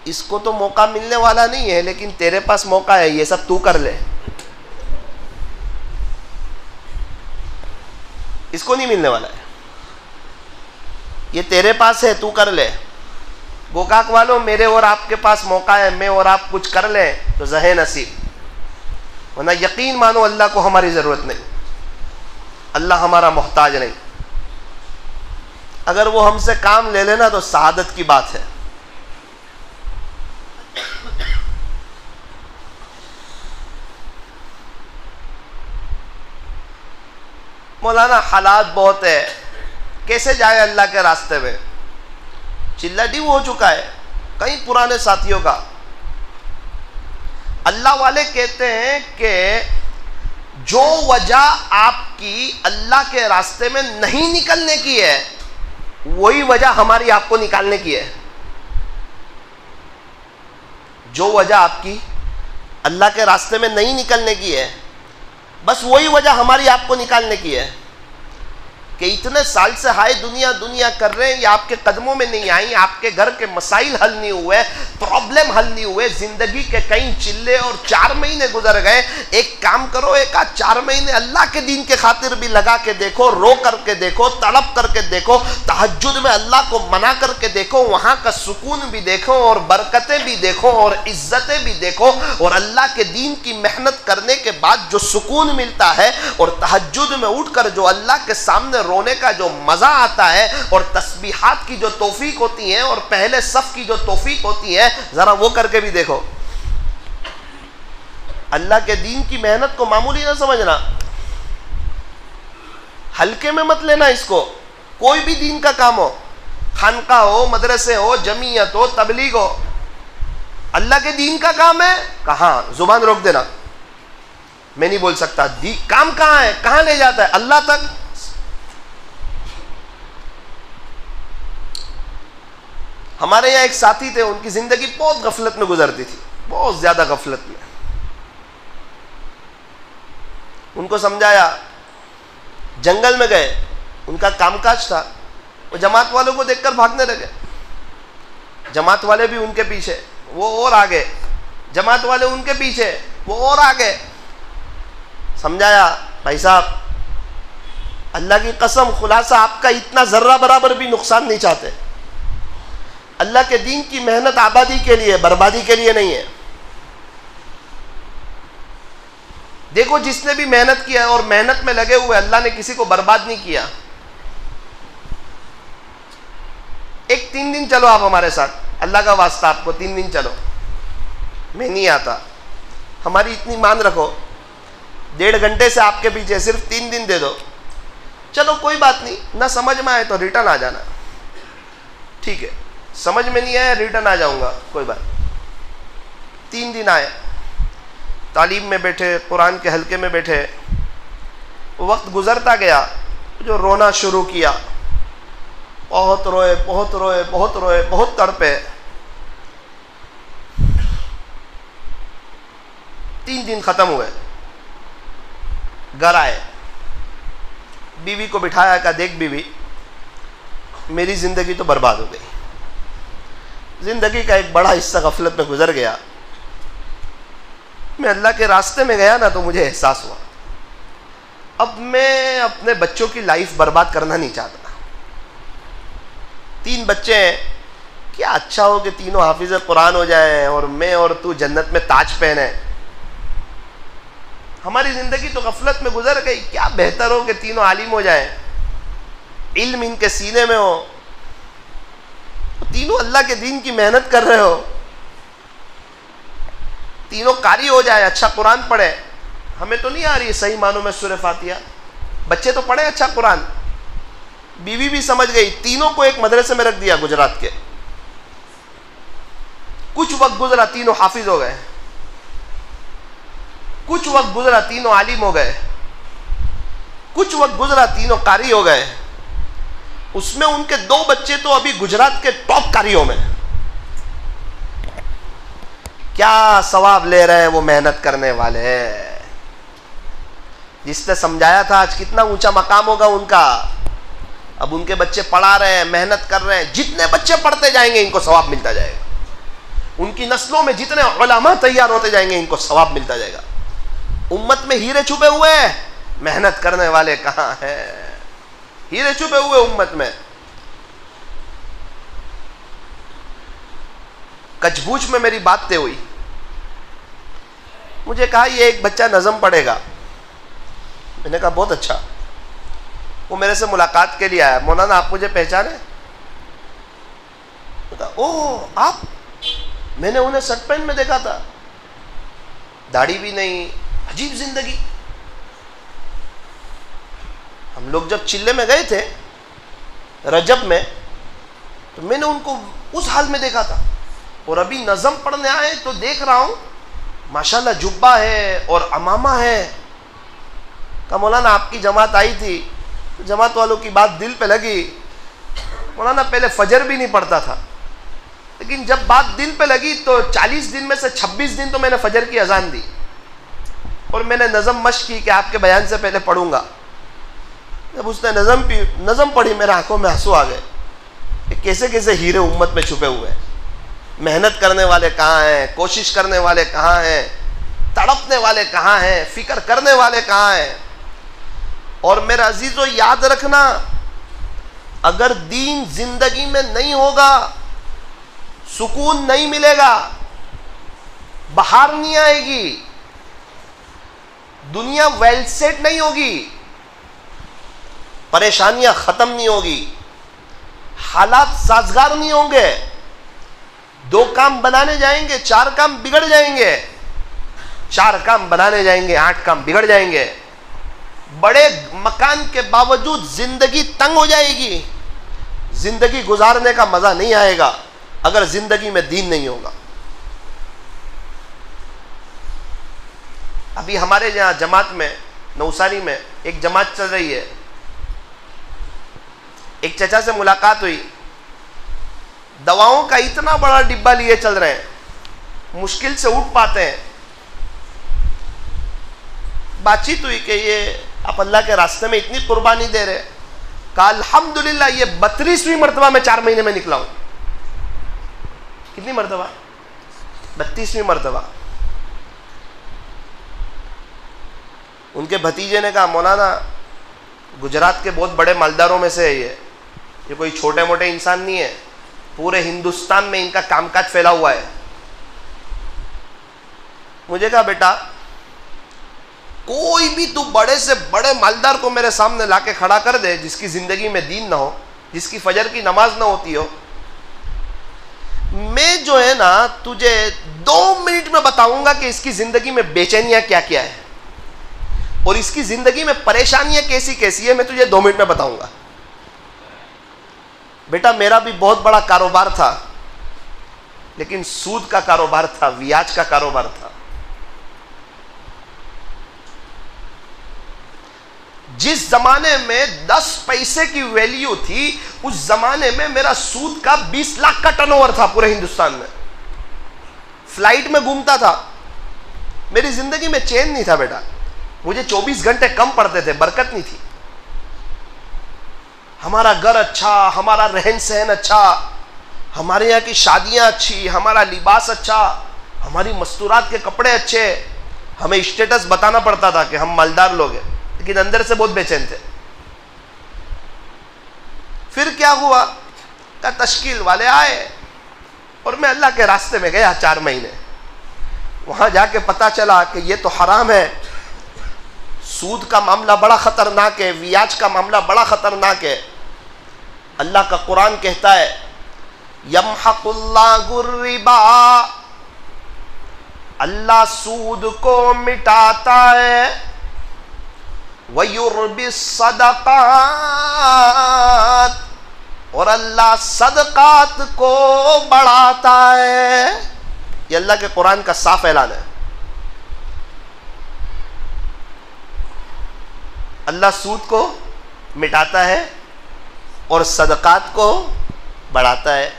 इसको तो मौका मिलने वाला नहीं है, लेकिन तेरे पास मौका है, ये सब तू कर ले। इसको नहीं मिलने वाला है, ये तेरे पास है, तू कर ले। गोकाक वालों, मेरे और आपके पास मौका है, मैं और आप कुछ कर लें तो जहे नसीब, वरना यकीन मानो अल्लाह को हमारी ज़रूरत नहीं, अल्लाह हमारा मोहताज नहीं। अगर वो हमसे काम ले लेना तो सआदत की बात है। मौलाना हालात बहुत है, कैसे जाए अल्लाह के रास्ते में? चिल्ला डी हो चुका है कई पुराने साथियों का। अल्लाह वाले कहते हैं कि जो वजह आपकी अल्लाह के रास्ते में नहीं निकलने की है, वही वजह हमारी आपको निकालने की है। जो वजह आपकी अल्लाह के रास्ते में नहीं निकलने की है, बस वही वजह हमारी आपको निकालने की है कि इतने साल से हाय दुनिया दुनिया कर रहे हैं, ये आपके कदमों में नहीं आई, आपके घर के मसाइल हल नहीं हुए, प्रॉब्लम हल नहीं हुए, जिंदगी के कई चिल्ले और 4 महीने गुजर गए। एक काम करो, एक आध 4 महीने अल्लाह के दीन के खातिर भी लगा के देखो, रो करके देखो, तड़प करके देखो, तहज्जुद में अल्लाह को मना करके देखो, वहाँ का सुकून भी देखो और बरकतें भी देखो और इज्जतें भी देखो, और अल्लाह के दीन की मेहनत करने के बाद जो सुकून मिलता है और तहज्जुद में उठकर जो अल्लाह के सामने रोने का जो मजा आता है और तस्बीहात की जो तौफीक होती है और पहले सफ की जो तौफीक होती है, जरा वो करके भी देखो। अल्लाह के दीन की मेहनत को मामूली ना समझना, हल्के में मत लेना इसको। कोई भी दीन का काम हो, खानका हो, मदरसे हो, जमीयत हो, तबलीग हो, अल्लाह के दीन का काम है। कहां? जुबान रोक देना, मैं नहीं बोल सकता। काम कहां है, कहां ले जाता है? अल्लाह तक। हमारे यहाँ एक साथी थे, उनकी जिंदगी बहुत गफलत में गुजरती थी, बहुत ज्यादा गफलत में। उनको समझाया, जंगल में गए, उनका कामकाज था, वो जमात वालों को देखकर भागने लगे, जमात वाले भी उनके पीछे, वो और आगे, जमात वाले उनके पीछे, वो और आगे। समझाया, भाई साहब अल्लाह की कसम, खुलासा आपका इतना जर्रा बराबर भी नुकसान नहीं चाहते। अल्लाह के दीन की मेहनत आबादी के लिए, बर्बादी के लिए नहीं है। देखो, जिसने भी मेहनत किया और मेहनत में लगे हुए, अल्लाह ने किसी को बर्बाद नहीं किया। एक 3 दिन चलो आप हमारे साथ, अल्लाह का वास्ता, आपको 3 दिन चलो, मैं नहीं आता, हमारी इतनी मान रखो, 1.5 घंटे से आपके पीछे, सिर्फ 3 दिन दे दो। चलो कोई बात नहीं, ना समझ में आए तो रिटर्न आ जाना, ठीक है, समझ में नहीं आया रिटर्न आ जाऊंगा, कोई बात। 3 दिन आए, तालीम में बैठे, कुरान के हल्के में बैठे, वक्त गुजरता गया, जो रोना शुरू किया, बहुत रोए, बहुत रोए, बहुत रोए, बहुत तड़पे। 3 दिन खत्म हुए, घर आए, बीवी को बिठाया, कहा देख बीवी, मेरी जिंदगी तो बर्बाद हो गई, जिंदगी का एक बड़ा हिस्सा गफलत में गुजर गया, मैं अल्लाह के रास्ते में गया ना तो मुझे एहसास हुआ, अब मैं अपने बच्चों की लाइफ बर्बाद करना नहीं चाहता। 3 बच्चे हैं, क्या अच्छा हो कि तीनों हाफिज कुरान हो जाए और मैं और तू जन्नत में ताज पहने। हमारी जिंदगी तो गफलत में गुजर गई, क्या बेहतर हो कि तीनों आलिम हो जाए, इल्म इनके सीने में हो, तीनों अल्लाह के दीन की मेहनत कर रहे हो, तीनों कारी हो जाए, अच्छा कुरान पढ़े। हमें तो नहीं आ रही सही मानों में सूरह फातिहा, बच्चे तो पढ़े अच्छा कुरान, बीवी भी समझ गई, तीनों को एक मदरसे में रख दिया गुजरात के। कुछ वक्त गुजरा, तीनों हाफिज हो गए, कुछ वक्त गुजरा, तीनों आलिम हो गए, कुछ वक्त गुजरा, तीनों कारी हो गए। उसमें उनके 2 बच्चे तो अभी गुजरात के टॉप कारियों में। क्या सवाब ले रहे हैं वो मेहनत करने वाले, जिसने समझाया था आज कितना ऊंचा मकाम होगा उनका। अब उनके बच्चे पढ़ा रहे हैं, मेहनत कर रहे हैं, जितने बच्चे पढ़ते जाएंगे इनको सवाब मिलता जाएगा, उनकी नस्लों में जितने उलमा तैयार होते जाएंगे इनको सवाब मिलता जाएगा। उम्मत में हीरे छुपे हुए हैं, मेहनत करने वाले कहां हैं? हीरे छुपे हुए उम्मत में। कचबूच में मेरी बात तय हुई। मुझे कहा ये एक बच्चा नज़म पढ़ेगा। मैंने कहा बहुत अच्छा। वो मेरे से मुलाकात के लिए आया, मौलाना आप मुझे पहचाने? ओह आप? मैंने उन्हें शर्ट पैंट में देखा था, दाढ़ी भी नहीं, अजीब जिंदगी। हम लोग जब चिल्ले में गए थे रजब में, तो मैंने उनको उस हाल में देखा था, और अभी नज़म पढ़ने आए तो देख रहा हूं माशाल्लाह जुब्बा है और अमामा है। कहा मौलाना आपकी जमात आई थी, तो जमात वालों की बात दिल पे लगी। मौलाना पहले फजर भी नहीं पढ़ता था, लेकिन जब बात दिल पे लगी तो 40 दिन में से 26 दिन तो मैंने फजर की अजान दी, और मैंने नज़म मश्क की कि आपके बयान से पहले पढ़ूंगा। जब उसने नज़म पढ़ी, मेरे आंखों में आंसू आ गए। कैसे कैसे हीरे उम्मत में छुपे हुए हैं। मेहनत करने वाले कहाँ हैं, कोशिश करने वाले कहाँ हैं, तड़पने वाले कहाँ हैं, फिक्र करने वाले कहाँ हैं। और मेरा अजीजों याद रखना, अगर दीन जिंदगी में नहीं होगा, सुकून नहीं मिलेगा, बाहर नहीं आएगी, दुनिया वेल सेट नहीं होगी, परेशानियां खत्म नहीं होगी, हालात साजगार नहीं होंगे। 2 काम बनाने जाएंगे, 4 काम बिगड़ जाएंगे, 4 काम बनाने जाएंगे, 8 काम बिगड़ जाएंगे। बड़े मकान के बावजूद जिंदगी तंग हो जाएगी, जिंदगी गुजारने का मजा नहीं आएगा अगर जिंदगी में दीन नहीं होगा। अभी हमारे यहाँ जमात में, नौसारी में एक जमात चल रही है। एक चचा से मुलाकात हुई, दवाओं का इतना बड़ा डिब्बा लिए चल रहे हैं, मुश्किल से उठ पाते हैं। बातचीत हुई कि ये आप अल्लाह के रास्ते में इतनी कुर्बानी दे रहे। कहा अल्हम्दुलिल्लाह ये 32वीं मरतबा मैं 4 महीने में निकला हूं। कितनी मरतबा? 32वीं मरतबा। उनके भतीजे ने कहा मौलाना गुजरात के बहुत बड़े मालदारों में से है ये कोई छोटे मोटे इंसान नहीं है, पूरे हिंदुस्तान में इनका कामकाज फैला हुआ है। मुझे कहा बेटा कोई भी तू बड़े से बड़े मालदार को मेरे सामने लाके खड़ा कर दे जिसकी जिंदगी में दीन ना हो, जिसकी फजर की नमाज ना होती हो, मैं जो है ना तुझे 2 मिनट में बताऊंगा कि इसकी जिंदगी में बेचैनियां क्या क्या है और इसकी जिंदगी में परेशानियां कैसी कैसी है, मैं तुझे 2 मिनट में बताऊंगा। बेटा मेरा भी बहुत बड़ा कारोबार था, लेकिन सूद का कारोबार था, ब्याज का कारोबार था। जिस जमाने में 10 पैसे की वैल्यू थी, उस जमाने में मेरा सूद का 20 लाख का टर्नओवर था पूरे हिंदुस्तान में। फ्लाइट में घूमता था, मेरी जिंदगी में चैन नहीं था बेटा। मुझे 24 घंटे कम पड़ते थे, बरकत नहीं थी। हमारा घर अच्छा, हमारा रहन सहन अच्छा, हमारे यहाँ की शादियां अच्छी, हमारा लिबास अच्छा, हमारी मस्तूरात के कपड़े अच्छे। हमें स्टेटस बताना पड़ता था कि हम मालदार लोग हैं, लेकिन अंदर से बहुत बेचैन थे। फिर क्या हुआ, का तश्कील वाले आए और मैं अल्लाह के रास्ते में गया 4 महीने। वहां जाके पता चला कि ये तो हराम है, सूद का मामला बड़ा खतरनाक है, ब्याज का मामला बड़ा खतरनाक है। अल्लाह का कुरान कहता है यमहकुल्लाहु रिबा, अल्लाह सूद को मिटाता है, वयुर्बि सदकात, और अल्लाह सदकात को बढ़ाता है। ये अल्लाह के कुरान का साफ ऐलान है। अल्लाह सूद को मिटाता है और सदकात को बढ़ाता है।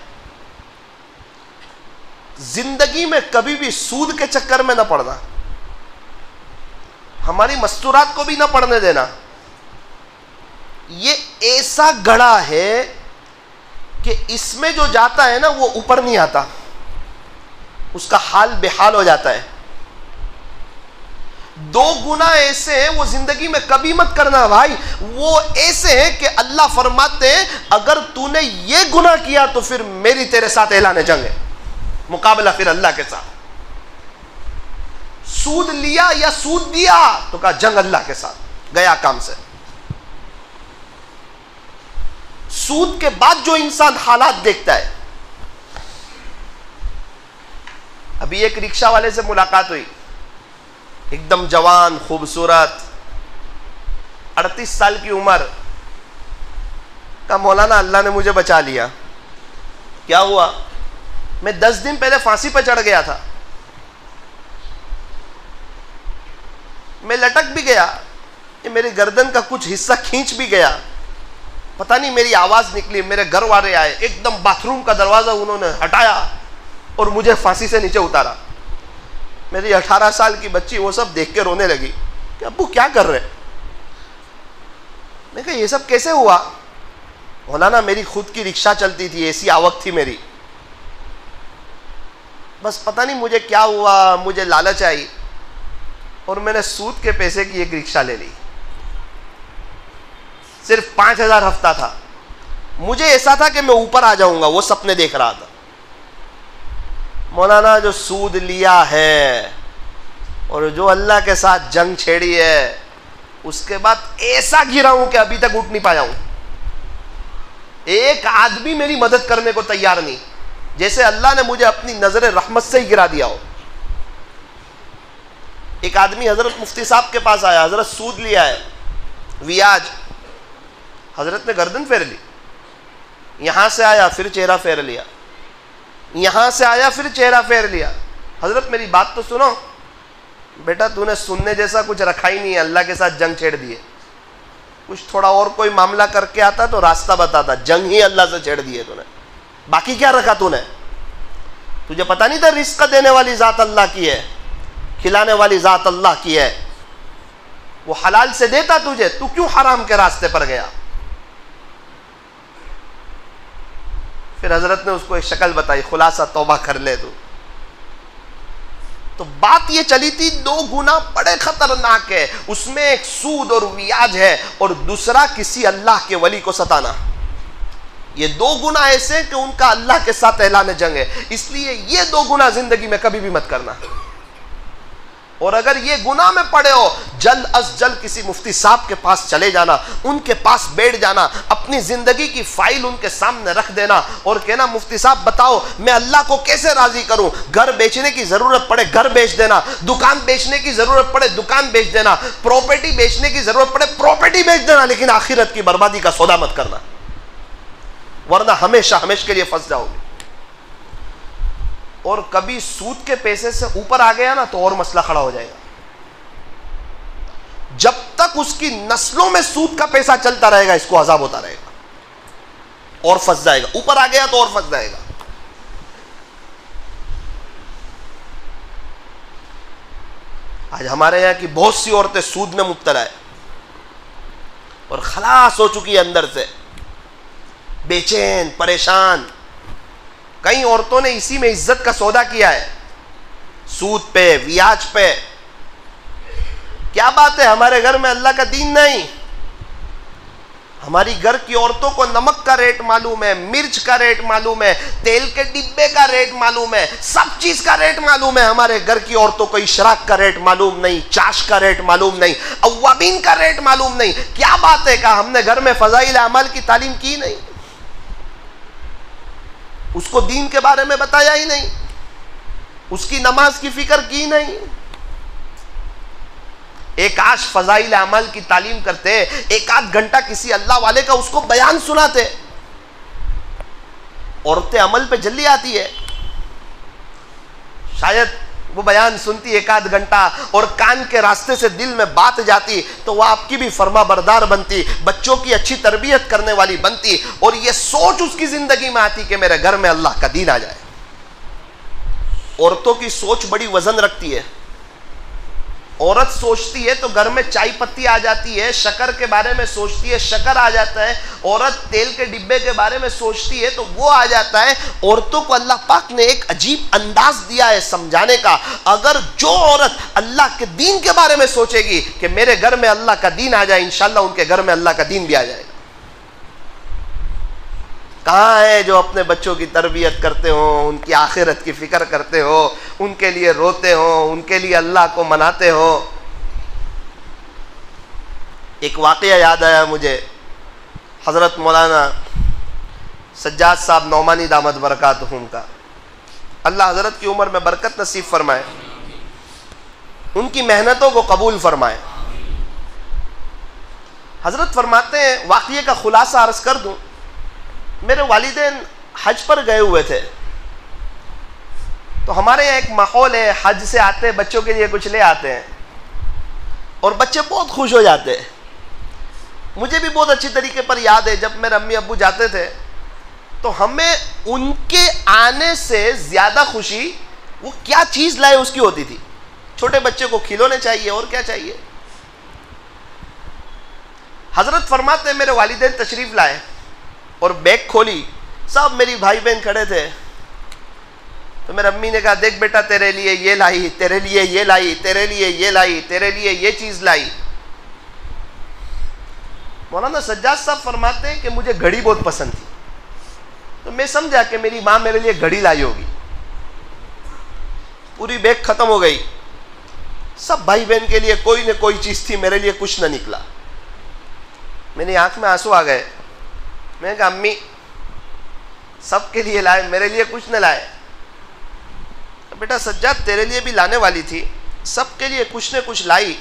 जिंदगी में कभी भी सूद के चक्कर में न पड़ना, हमारी मस्तूरात को भी न पड़ने देना। ये ऐसा गड़ा है कि इसमें जो जाता है ना वो ऊपर नहीं आता, उसका हाल बेहाल हो जाता है। 2 गुना ऐसे हैं वो जिंदगी में कभी मत करना भाई। वो ऐसे हैं कि अल्लाह फरमाते हैं अगर तूने ये गुनाह किया तो फिर मेरी तेरे साथ ऐलान जंग है, मुकाबला फिर अल्लाह के साथ। सूद लिया या सूद दिया तो कहा जंग अल्लाह के साथ, गया काम से। सूद के बाद जो इंसान हालात देखता है, अभी एक रिक्शा वाले से मुलाकात हुई, एकदम जवान खूबसूरत, 38 साल की उम्र। कहा मौलाना अल्लाह ने मुझे बचा लिया। क्या हुआ? मैं 10 दिन पहले फांसी पर चढ़ गया था, मैं लटक भी गया, ये मेरी गर्दन का कुछ हिस्सा खींच भी गया, पता नहीं मेरी आवाज निकली, मेरे घर वाले आए, एकदम बाथरूम का दरवाजा उन्होंने हटाया और मुझे फांसी से नीचे उतारा। मेरी 18 साल की बच्ची वो सब देख के रोने लगी कि अब्बू क्या कर रहे? मैं कहा ये सब कैसे हुआ? मौलाना मेरी खुद की रिक्शा चलती थी, ऐसी आवक थी मेरी, बस पता नहीं मुझे क्या हुआ, मुझे लालच आई और मैंने सूद के पैसे की एक रिक्शा ले ली। सिर्फ 5,000 हफ्ता था, मुझे ऐसा था कि मैं ऊपर आ जाऊंगा, वो सपने देख रहा था। मौलाना जो सूद लिया है और जो अल्लाह के साथ जंग छेड़ी है, उसके बाद ऐसा गिरा हूं कि अभी तक उठ नहीं पाया हूं। एक आदमी मेरी मदद करने को तैयार नहीं, जैसे अल्लाह ने मुझे अपनी नजर रहमत से ही गिरा दिया हो। एक आदमी हजरत मुफ्ती साहब के पास आया, हजरत सूद लिया है, वियाज। हजरत ने गर्दन फेर ली, यहां से आया फिर चेहरा फेर लिया, यहां से आया फिर चेहरा फेर लिया। हजरत मेरी बात तो सुनो बेटा, तूने सुनने जैसा कुछ रखा ही नहीं है, अल्लाह के साथ जंग छेड़ दिए। कुछ थोड़ा और कोई मामला करके आता तो रास्ता बताता, जंग ही अल्लाह से छेड़ दिए तूने, बाकी क्या रखा तूने? तुझे पता नहीं था रिस्क देने वाली जात अल्लाह की है, खिलाने वाली जात अल्लाह की है, वो हलाल से देता तुझे, तू क्यों हराम के रास्ते पर गया? फिर हजरत ने उसको एक शक्ल बताई, खुलासा तौबा कर ले तू। तो बात ये चली थी, 2 गुना बड़े खतरनाक है, उसमें एक सूद और ब्याज है और दूसरा किसी अल्लाह के वली को सताना। ये 2 गुना ऐसे कि उनका अल्लाह के साथ ऐलान जंग है, इसलिए ये 2 गुना जिंदगी में कभी भी मत करना। और अगर ये गुनाह में पड़े हो, जल्द अज जल्द किसी मुफ्ती साहब के पास चले जाना, उनके पास बैठ जाना, अपनी जिंदगी की फाइल उनके सामने रख देना और कहना मुफ्ती साहब बताओ मैं अल्लाह को कैसे राजी करूं। घर बेचने की जरूरत पड़े घर बेच देना, दुकान बेचने की जरूरत पड़े दुकान बेच देना, प्रॉपर्टी बेचने की जरूरत पड़े प्रॉपर्टी बेच देना, लेकिन आखिरत की बर्बादी का सौदा मत करना, वरना हमेशा हमेशा के लिए फंस जाओगे। और कभी सूद के पैसे से ऊपर आ गया ना तो और मसला खड़ा हो जाएगा। जब तक उसकी नस्लों में सूद का पैसा चलता रहेगा, इसको अजाब होता रहेगा और फंस जाएगा। ऊपर आ गया तो और फंस जाएगा। आज हमारे यहां की बहुत सी औरतें सूद में मुब्तला है और खलास हो चुकी है, अंदर से बेचैन परेशान। कई औरतों ने इसी में इज्जत का सौदा किया है, सूद पे ब्याज पे। क्या बात है, हमारे घर में अल्लाह का दीन नहीं। हमारी घर की औरतों को नमक का रेट मालूम है, मिर्च का रेट मालूम है, तेल के डिब्बे का रेट मालूम है, सब चीज का रेट मालूम है। हमारे घर की औरतों को इशराक का रेट मालूम नहीं, चाश का रेट मालूम नहीं, अव्वाबीन का रेट मालूम नहीं। क्या बात है, कहा हमने घर में फजाइल अमाल की तालीम की नहीं, उसको दीन के बारे में बताया ही नहीं, उसकी नमाज की फिक्र की नहीं। एक आश फजाइल अमल की तालीम करते, एक आध घंटा किसी अल्लाह वाले का उसको बयान सुनाते, औरतें अमल पे जल्दी आती है। शायद वो बयान सुनती एक आध घंटा और कान के रास्ते से दिल में बात जाती तो वह आपकी भी फर्मा बरदार बनती, बच्चों की अच्छी तरबियत करने वाली बनती और ये सोच उसकी जिंदगी में आती कि मेरे घर में अल्लाह का दीन आ जाए। औरतों की सोच बड़ी वजन रखती है। औरत सोचती है तो घर में चाय पत्ती आ जाती है, शक्कर के बारे में सोचती है शक्कर आ जाता है, औरत तेल के डिब्बे के बारे में सोचती है तो वो आ जाता है। औरतों को अल्लाह पाक ने एक अजीब अंदाज दिया है समझाने का। अगर जो औरत अल्लाह के दीन के बारे में सोचेगी कि मेरे घर में अल्लाह का दीन आ जाए, इंशाल्लाह उनके घर में अल्लाह का दीन भी आ जाएगा। कहाँ है जो अपने बच्चों की तरबियत करते हो, उनकी आखिरत की फ़िक्र करते हो, उनके लिए रोते हो, उनके लिए अल्लाह को मनाते हो। एक वाक़या याद आया मुझे, हज़रत मौलाना सज्जाद साहब नौमानी दामद बरकातहुम का, अल्लाह हज़रत की उम्र में बरकत नसीब फरमाए, उनकी मेहनतों को कबूल फरमाए। हज़रत फरमाते हैं, वाक़ये का खुलासा अर्ज़ कर दूँ, मेरे वालिदैन हज पर गए हुए थे, तो हमारे यहाँ एक माहौल है, हज से आते बच्चों के लिए कुछ ले आते हैं और बच्चे बहुत खुश हो जाते हैं। मुझे भी बहुत अच्छी तरीके पर याद है, जब मेरे अम्मी अब्बू जाते थे तो हमें उनके आने से ज़्यादा खुशी वो क्या चीज़ लाए उसकी होती थी। छोटे बच्चे को खिलौने चाहिए और क्या चाहिए। हज़रत फरमाते हैं, मेरे वालिदैन तशरीफ़ लाए और बैग खोली, सब मेरी भाई बहन खड़े थे। तो मेरी अम्मी ने कहा, देख बेटा तेरे लिए ये लाई, तेरे लिए ये लाई, तेरे लिए ये लाई, तेरे लिए ये चीज़ लाई। मौलाना सज्जाद साहब फरमाते हैं कि मुझे घड़ी बहुत पसंद थी, तो मैं समझा कि मेरी माँ मेरे लिए घड़ी लाई होगी। पूरी बैग ख़त्म हो गई, सब भाई बहन के लिए कोई न कोई चीज़ थी, मेरे लिए कुछ न निकला। मेरी आंख में आंसू आ गए। मैंने कहा, अम्मी सबके लिए लाए, मेरे लिए कुछ न लाए। तो बेटा सज्जाद तेरे लिए भी लाने वाली थी, सबके लिए कुछ न कुछ लाई,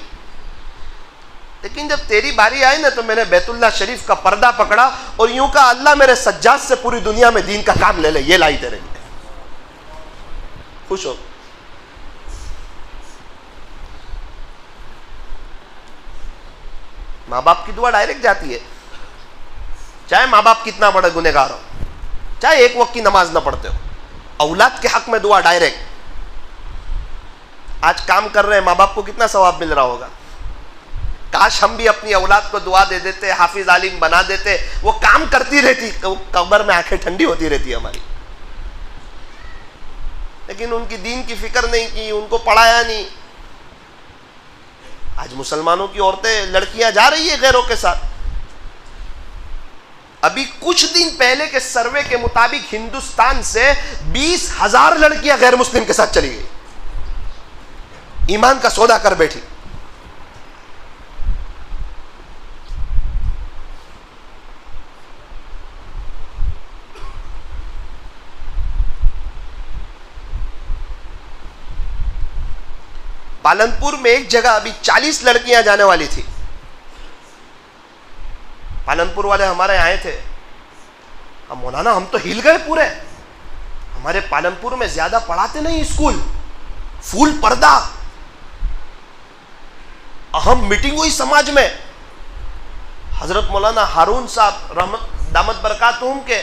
लेकिन जब तेरी बारी आई ना तो मैंने बैतुल्लाह शरीफ का पर्दा पकड़ा और यूं कहा, अल्लाह मेरे सज्जाद से पूरी दुनिया में दीन का काम ले ले, ये लाई तेरे लिए। खुश हो। माँ बाप की दुआ डायरेक्ट जाती है, चाहे माँ बाप कितना बड़ा गुनहगार हो, चाहे एक वक्त की नमाज ना पढ़ते हो, औलाद के हक में दुआ डायरेक्ट। आज काम कर रहे हैं, माँ बाप को कितना सवाब मिल रहा होगा। काश हम भी अपनी औलाद को दुआ दे देते, हाफिज आलिम बना देते, वो काम करती रहती, कब्र में आंखें ठंडी होती रहती हमारी। लेकिन उनकी दीन की फिक्र नहीं की, उनको पढ़ाया नहीं। आज मुसलमानों की औरतें, लड़कियां जा रही है गैरों के साथ। अभी कुछ दिन पहले के सर्वे के मुताबिक हिंदुस्तान से 20,000 लड़कियां गैर मुस्लिम के साथ चली गई, ईमान का सौदा कर बैठी। पालनपुर में एक जगह अभी 40 लड़कियां जाने वाली थी। पालनपुर वाले हमारे आए थे, हम मौलाना हम तो हिल गए पूरे, हमारे पालनपुर में ज्यादा पढ़ाते नहीं स्कूल, फुल पर्दा। अहम मीटिंग हुई समाज में, हजरत मौलाना हारून साहब रहमत दामत बरकातहुम के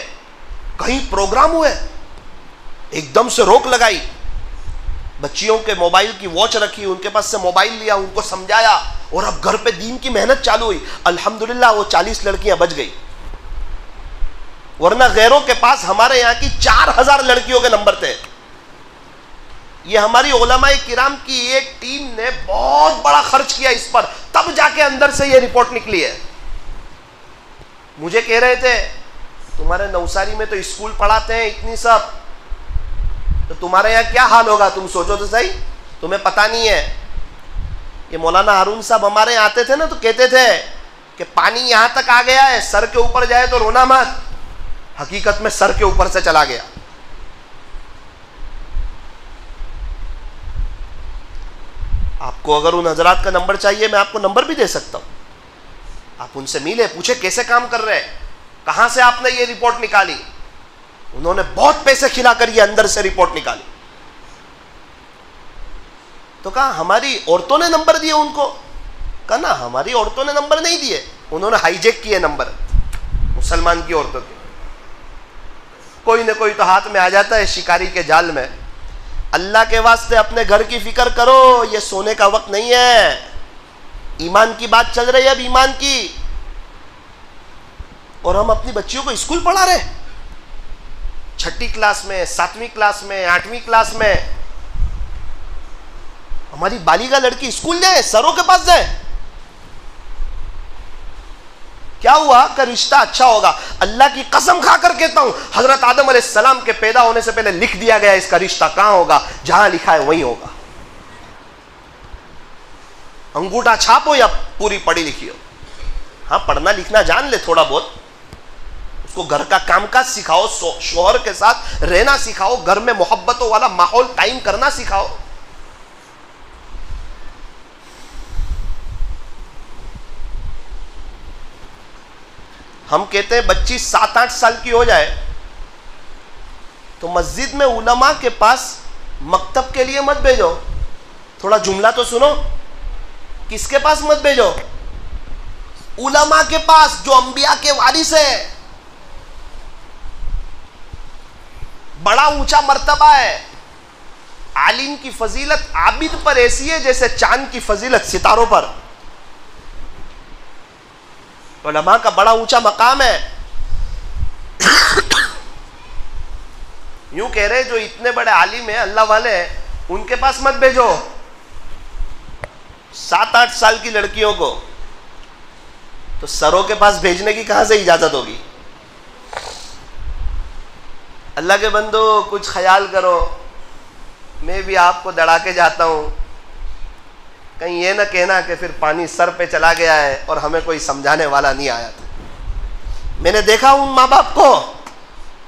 कहीं प्रोग्राम हुए, एकदम से रोक लगाई, बच्चियों के मोबाइल की वॉच रखी, उनके पास से मोबाइल लिया, उनको समझाया और अब घर पे दीन की मेहनत चालू हुई। अल्हम्दुलिल्लाह वो 40 लड़कियां बच गई, वरना गैरों के पास हमारे यहाँ की 4000 लड़कियों के नंबर थे। ये हमारी उलमाए किराम की एक टीम ने बहुत बड़ा खर्च किया इस पर, तब जाके अंदर से ये रिपोर्ट निकली है। मुझे कह रहे थे, तुम्हारे नवसारी में तो स्कूल पढ़ाते हैं इतनी सब, तो तुम्हारे यहाँ क्या हाल होगा, तुम सोचो तो सही, तुम्हें पता नहीं है। ये मौलाना हारून साहब हमारे यहाँ आते थे ना, तो कहते थे कि पानी यहाँ तक आ गया है, सर के ऊपर जाए तो रोना मत। हकीकत में सर के ऊपर से चला गया। आपको अगर उन हजरात का नंबर चाहिए, मैं आपको नंबर भी दे सकता हूँ, आप उनसे मिले, पूछे कैसे काम कर रहे हैं, कहाँ से आपने ये रिपोर्ट निकाली। उन्होंने बहुत पैसे खिलाकर ये अंदर से रिपोर्ट निकाली। तो कहा हमारी औरतों ने नंबर दिए उनको। कहा ना, हमारी औरतों ने नंबर नहीं दिए, उन्होंने हाईजेक किए नंबर मुसलमान की औरतों के। कोई ना कोई तो हाथ में आ जाता है शिकारी के जाल में। अल्लाह के वास्ते अपने घर की फिक्र करो, ये सोने का वक्त नहीं है। ईमान की बात चल रही है अब, ईमान की। और हम अपनी बच्चियों को स्कूल पढ़ा रहे, 6ठी क्लास में, 7वीं क्लास में, 8वीं क्लास में। हमारी बालिगा लड़की स्कूल जाए, सरों के पास जाए। क्या हुआ कि रिश्ता अच्छा होगा। अल्लाह की कसम खाकर कहता हूं, हजरत आदम अलैहिस्सलाम के पैदा होने से पहले लिख दिया गया इसका रिश्ता कहां होगा, जहां लिखा है वहीं होगा। अंगूठा छापो या पूरी पढ़ी लिखी हो, हाँ पढ़ना लिखना जान ले थोड़ा बहुत, उसको घर का कामकाज सिखाओ, शोहर के साथ रहना सिखाओ, घर में मोहब्बतों वाला माहौल कायम करना सिखाओ। हम कहते हैं बच्ची 7-8 साल की हो जाए तो मस्जिद में उलमा के पास मकतब के लिए मत भेजो। थोड़ा जुमला तो सुनो, किसके पास मत भेजो? उलमा के पास, जो अंबिया के वारिस है। बड़ा ऊंचा मर्तबा है। आलिम की फजीलत आबिद पर ऐसी है जैसे चांद की फजीलत सितारों पर। उलमा का बड़ा ऊंचा मकाम है। यूं कह रहे जो इतने बड़े आलिम है, अल्लाह वाले हैं, उनके पास मत भेजो 7-8 साल की लड़कियों को। तो सरों के पास भेजने की कहां से इजाजत होगी? अल्लाह के बंदो कुछ ख्याल करो, मैं भी आपको दड़ा के जाता हूं, कहीं ये ना कहना कि फिर पानी सर पे चला गया है और हमें कोई समझाने वाला नहीं आया था। मैंने देखा उन माँ बाप को,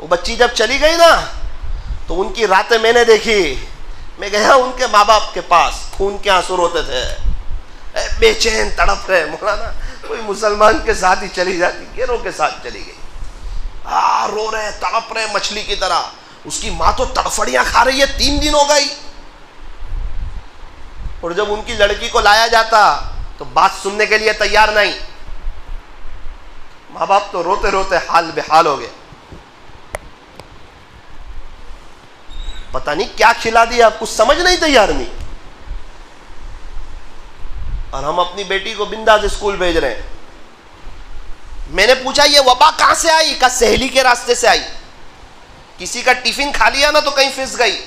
वो बच्ची जब चली गई ना तो उनकी रातें मैंने देखी। मैं गया उनके माँ बाप के पास, खून के आंसू रोते थे, बेचैन तड़प रहे। मौलाना कोई मुसलमान के साथ ही चली जाती, गैरों के साथ चली गई, रो रहे तड़प रहे मछली की तरह। उसकी माँ तो तड़फड़ियां खा रही है, 3 दिन हो गई। और जब उनकी लड़की को लाया जाता तो बात सुनने के लिए तैयार नहीं। माँ बाप तो रोते रोते हाल बेहाल हो गए। पता नहीं क्या खिला दिया, कुछ समझ नहीं तैयार नहीं। और हम अपनी बेटी को बिंदास स्कूल भेज रहे हैं। मैंने पूछा ये वबा कहां से आई? का सहेली के रास्ते से आई। किसी का टिफिन खा लिया ना तो कहीं फिस गई,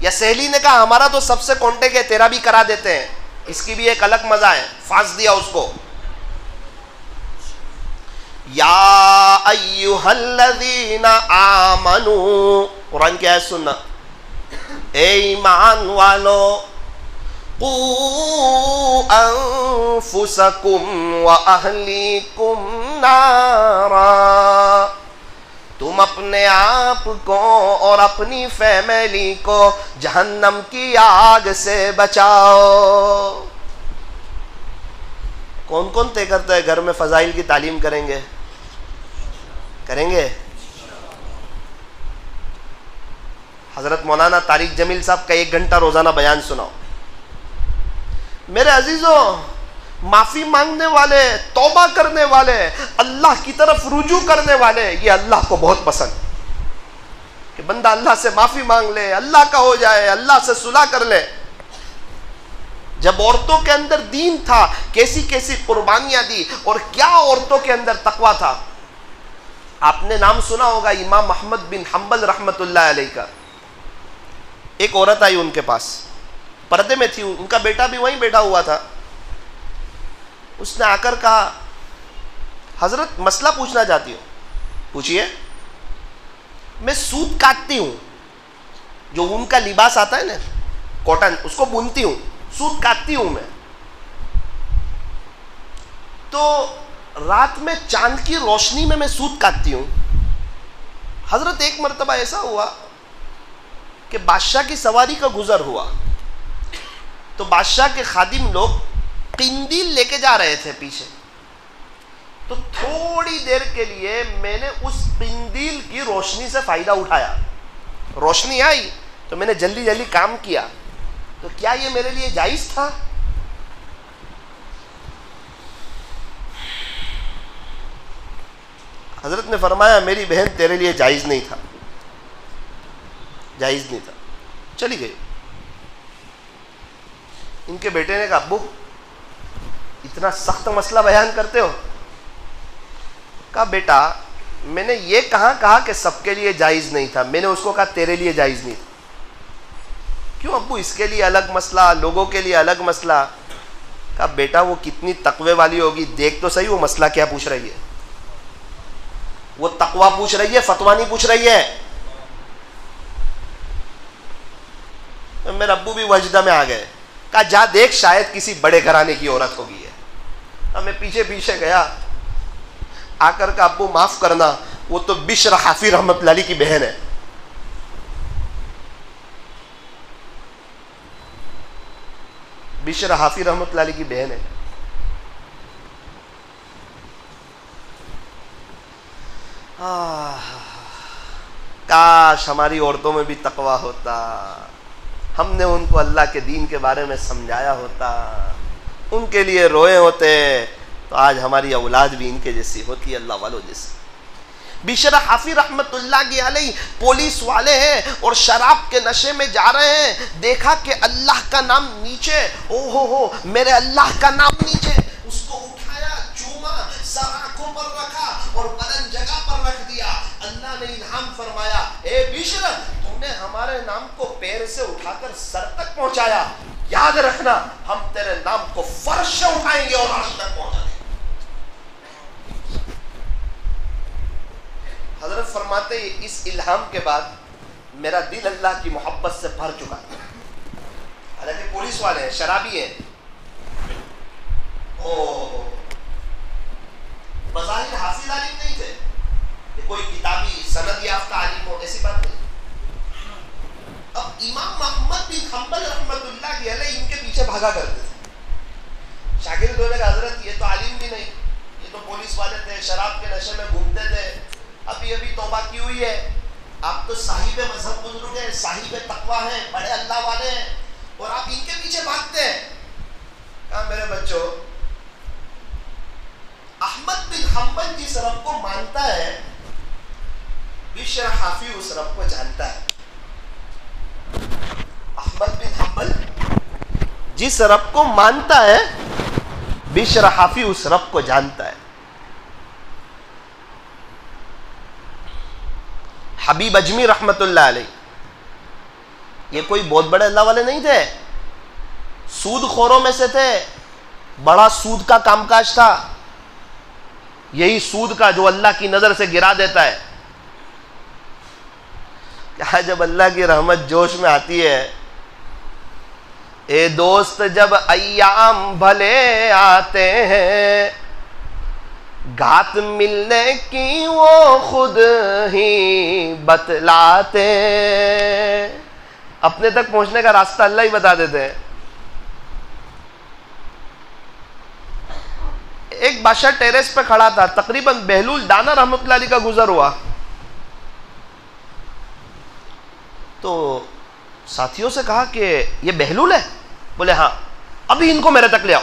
या सहेली ने कहा हमारा तो सबसे कांटेक्ट है, तेरा भी करा देते हैं, इसकी भी एक अलग मजा है, फांस दिया उसको। या अय्युहल्लज़ीना आमनू, कुरान की आयत सुनना, ए ईमान वालो, कू अनफुसकुम व अहलीकुम नारा, तुम अपने आप को और अपनी फैमिली को जहन्नम की आग से बचाओ। कौन कौन तय करता है घर में फजाइल की तालीम करेंगे? करेंगे? हजरत मौलाना तारिक जमील साहब का 1 घंटा रोजाना बयान सुनाओ। मेरे अजीजों, माफी मांगने वाले, तौबा करने वाले, अल्लाह की तरफ रुजू करने वाले, ये अल्लाह को बहुत पसंद कि बंदा अल्लाह से माफी मांग ले, अल्लाह का हो जाए, अल्लाह से सुलह कर ले। जब औरतों के अंदर दीन था, कैसी कैसी कुर्बानियां दी, और क्या औरतों के अंदर तकवा था। आपने नाम सुना होगा इमाम अहमद बिन हम्बल रहमतुल्लाह अलैह का। एक औरत आई उनके पास, पर्दे में थी, उनका बेटा भी वहीं बैठा हुआ था। उसने आकर कहा, हजरत मसला पूछना चाहती हूँ। पूछिए। मैं सूत काटती हूँ, जो उनका लिबास आता है ना कॉटन, उसको बुनती हूँ, सूत काटती हूँ मैं। तो रात में चांद की रोशनी में मैं सूत काटती हूँ। हजरत एक मर्तबा ऐसा हुआ कि बादशाह की सवारी का गुजर हुआ, तो बादशाह के खादिम लोग किंदील लेके जा रहे थे पीछे। तो थोड़ी देर के लिए मैंने उस किंदील की रोशनी से फायदा उठाया। रोशनी आई तो मैंने जल्दी जल्दी काम किया। तो क्या ये मेरे लिए जायज था? हजरत ने फरमाया, मेरी बहन तेरे लिए जायज नहीं था, जायज नहीं था। चली गई। इनके बेटे ने कहा, अब्बू इतना सख्त मसला बयान करते हो? कहा, बेटा मैंने ये कहा कि सबके लिए जायज नहीं था, मैंने उसको कहा तेरे लिए जायज नहीं था। क्यों अब्बू? इसके लिए अलग मसला, लोगों के लिए अलग मसला। कहा बेटा वो कितनी तकवे वाली होगी, देख तो सही वो मसला क्या पूछ रही है। वो तकवा पूछ रही है, फतवा नहीं पूछ रही है। तो मेरे अब्बू भी वजदा में आ गए। कहा जा देख शायद किसी बड़े घराने की औरत होगी है। अब मैं पीछे पीछे गया, आकर का अब्बू माफ करना, वो तो बिश्र हाफी रहमतुल्लाह अलैह की बहन है। बिश्र हाफी रहमतुल्लाह अलैह की बहन है। काश हमारी औरतों में भी तकवा होता, हमने उनको अल्लाह के दीन के बारे में समझाया होता, उनके लिए रोए होते, तो आज हमारी औलाद भी इनके जैसी होती, अल्लाह वालों जैसी। बिशरा हाफी रहमतुल्लाह की अलैह पुलिस वाले हैं और शराब के नशे में जा रहे हैं, देखा कि अल्लाह का नाम नीचे, ओहो हो मेरे अल्लाह का नाम नीचे, उसको उठाया, चूमा, सर आंखों पर रखा और बदन जगह पर रख दिया। अल्लाह ने इल्हाम फरमाया, ए बिशर तुमने हमारे नाम को पैर से उठाकर सर तक पहुंचाया, याद रखना हम तेरे नाम को फर्श से उठाएंगे और अर्श तक पहुंचा देंगे। हजरत फरमाते इस इल्हाम के बाद मेरा दिल अल्लाह की मोहब्बत से भर चुका है। हालांकि पुलिस वाले हैं, शराबी हैं, बज़ाहिर हाफिज आलिम नहीं थे, ये कोई किताबी सनद याफ्ता आलिम हो, ऐसी बात नहीं। अब इमाम अहमद बिन हंबल रहमतुल्लाह अलैह इनके पीछे भागा करते थे। शागिर्द होने का हजरत ये तो आलिम भी नहीं, ये तो पुलिस वाले थे, शराब के नशे में घूमते थे, अभी अभी तौबा की हुई है, आप तो साहिब मजहब बुजुर्ग हैं, साहिब तकवा हैं, बड़े अल्लाह वाले हैं, और आप इनके पीछे भागते हैं। कहा मेरे बच्चों, अहमद बिन हंबल जिस रब को मानता है, बिशर हाफी उस रब को जानता है। अहमद बिन हंबल जिस रब को मानता है, बिशर हाफी उस रब को जानता है। हबीब अजमी रहमतुल्लाह अलैह ये कोई बहुत बड़े अल्लाह वाले नहीं थे, सूद खोरों में से थे, बड़ा सूद का कामकाज था, यही सूद का जो अल्लाह की नजर से गिरा देता है। क्या जब अल्लाह की रहमत जोश में आती है, ए दोस्त जब अय्याम भले आते हैं, घात मिलने की वो खुद ही बतलाते, अपने तक पहुंचने का रास्ता अल्लाह ही बता देते हैं। एक बादशाह टेरेस पे खड़ा था, तकरीबन बहलूल दाना रहमतुल्लाह अलैह का गुजर हुआ, तो साथियों से कहा कि ये बहलूल है? बोले हाँ, अभी इनको मेरे तक ले आओ।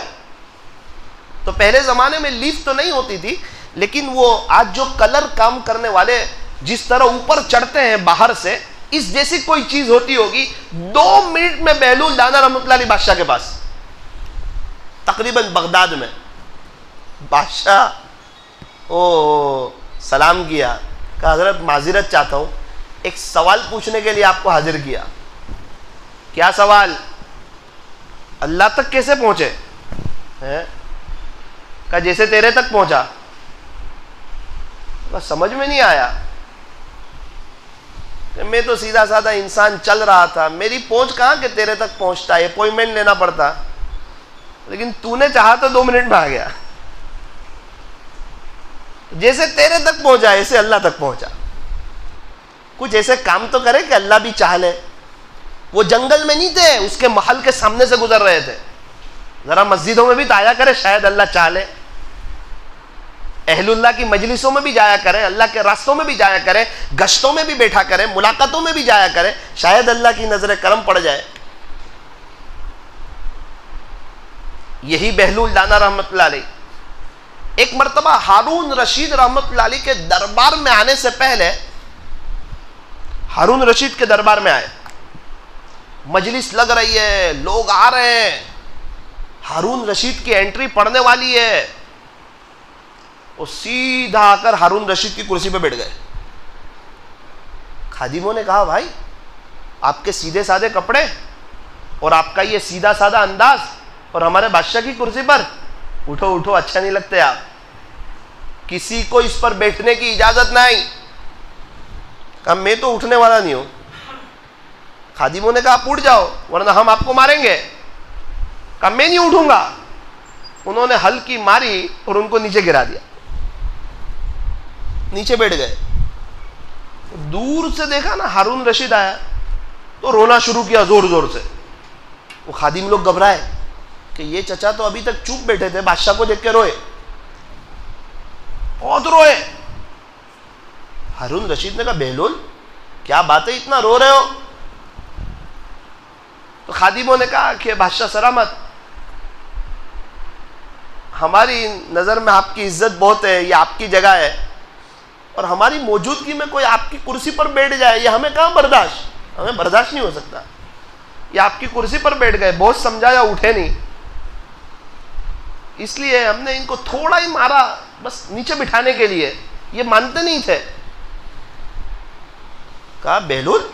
तो पहले ज़माने में लीफ तो नहीं होती थी, लेकिन वो आज जो कलर काम करने वाले जिस तरह ऊपर चढ़ते हैं बाहर से, इस जैसी कोई चीज़ होती होगी। 2 मिनट में बहलूल दाना रहमतुल्लाह अलैह बादशाह के पास, तकरीबन बगदाद में। बादशाह ओ सलाम किया, कहा हज़रत माज़िरत चाहता हूँ, एक सवाल पूछने के लिए आपको हाजिर किया। क्या सवाल? अल्लाह तक कैसे पहुँचे हैं? का जैसे तेरे तक पहुंचा। बस समझ में नहीं आया, मैं तो सीधा साधा इंसान चल रहा था, मेरी पहुंच कहां के तेरे तक पहुंचता है, अपॉइंटमेंट लेना पड़ता, लेकिन तूने चाहा तो 2 मिनट में आ गया। जैसे तेरे तक पहुंचा ऐसे अल्लाह तक पहुंचा। कुछ ऐसे काम तो करे कि अल्लाह भी चाह ले। वो जंगल में नहीं थे, उसके महल के सामने से गुजर रहे थे, जरा मस्जिदों में भी तो आया करे, शायद अल्लाह चाह ले। अहलुल्लाह की मजलिसों में भी जाया करें, अल्लाह के रास्तों में भी जाया करें, गश्तों में भी बैठा करें, मुलाकातों में भी जाया करें, शायद अल्लाह की नजर करम पड़ जाए। यही बहलूल दाना रहमतुल्लाह अलैह एक मर्तबा हारून रशीद रहमतुल्लाह अलैह के दरबार में आने से पहले, हारून रशीद के दरबार में आए, मजलिस लग रही है, लोग आ रहे हैं, हारून रशीद की एंट्री पड़ने वाली है, वो सीधा आकर हारून रशीद की कुर्सी पे बैठ गए। खादिमों ने कहा भाई आपके सीधे साधे कपड़े और आपका ये सीधा साधा अंदाज, और हमारे बादशाह की कुर्सी पर उठो उठो, अच्छा नहीं लगते आप, किसी को इस पर बैठने की इजाजत नहीं। कहा मैं तो उठने वाला नहीं हूं। खादिमों ने कहा आप उठ जाओ वरना हम आपको मारेंगे। कहा मैं नहीं उठूंगा। उन्होंने हल्की मारी और उनको नीचे गिरा दिया, नीचे बैठ गए। दूर से देखा ना हारून रशीद आया तो रोना शुरू किया जोर जोर से। वो खादिम लोग घबराए कि ये चचा तो अभी तक चुप बैठे थे, बादशाह को देख के रोए, बहुत रोए। हारून रशीद ने कहा बेहलोल क्या बात है, इतना रो रहे हो? तो खादिमों ने कहा कि बादशाह सलामत, हमारी नजर में आपकी इज्जत बहुत है, ये आपकी जगह है और हमारी मौजूदगी में कोई आपकी कुर्सी पर बैठ जाए ये हमें कहां बर्दाश्त, हमें बर्दाश्त नहीं हो सकता। ये आपकी कुर्सी पर बैठ गए, बहुत समझाया उठे नहीं, इसलिए हमने इनको थोड़ा ही मारा बस नीचे बिठाने के लिए, ये मानते नहीं थे। कहा बेहलूल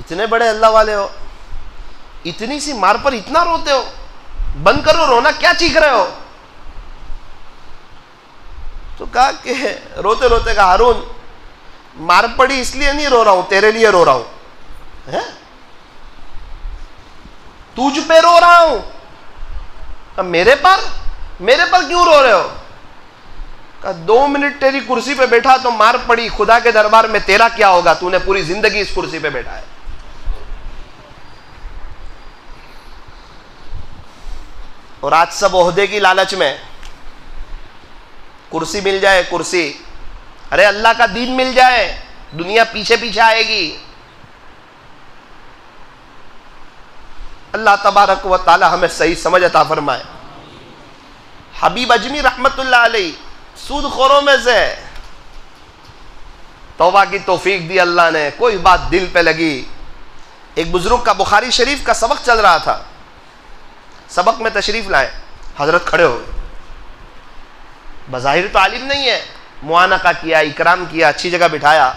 इतने बड़े अल्लाह वाले हो, इतनी सी मार पर इतना रोते हो, बंद करो रोना, क्या चीख रहे हो? तो कहा कि रोते रोते कहा हारून मार पड़ी इसलिए नहीं रो रहा हूं, तेरे लिए रो रहा हूं। है तुझ पे रो रहा हूं। मेरे पर क्यों रो रहे हो? कहा 2 मिनट तेरी कुर्सी पे बैठा तो मार पड़ी, खुदा के दरबार में तेरा क्या होगा, तूने पूरी जिंदगी इस कुर्सी पे बैठा है। और आज सब ओहदे की लालच में, कुर्सी मिल जाए कुर्सी, अरे अल्लाह का दीन मिल जाए, दुनिया पीछे पीछे आएगी। अल्लाह तबारक व ताला हमें सही समझ अता फरमाए। हबीब अजमी रहमतुल्लाह अलैह सूदखोरों में से, तौबा की तौफीक दी अल्लाह ने, कोई बात दिल पे लगी। एक बुजुर्ग का बुखारी शरीफ का सबक चल रहा था, सबक में तशरीफ लाए, हजरत खड़े हो गए। बज़ाहिर तो आलिम नहीं है, मुआनका किया, इकराम किया, अच्छी जगह बिठाया।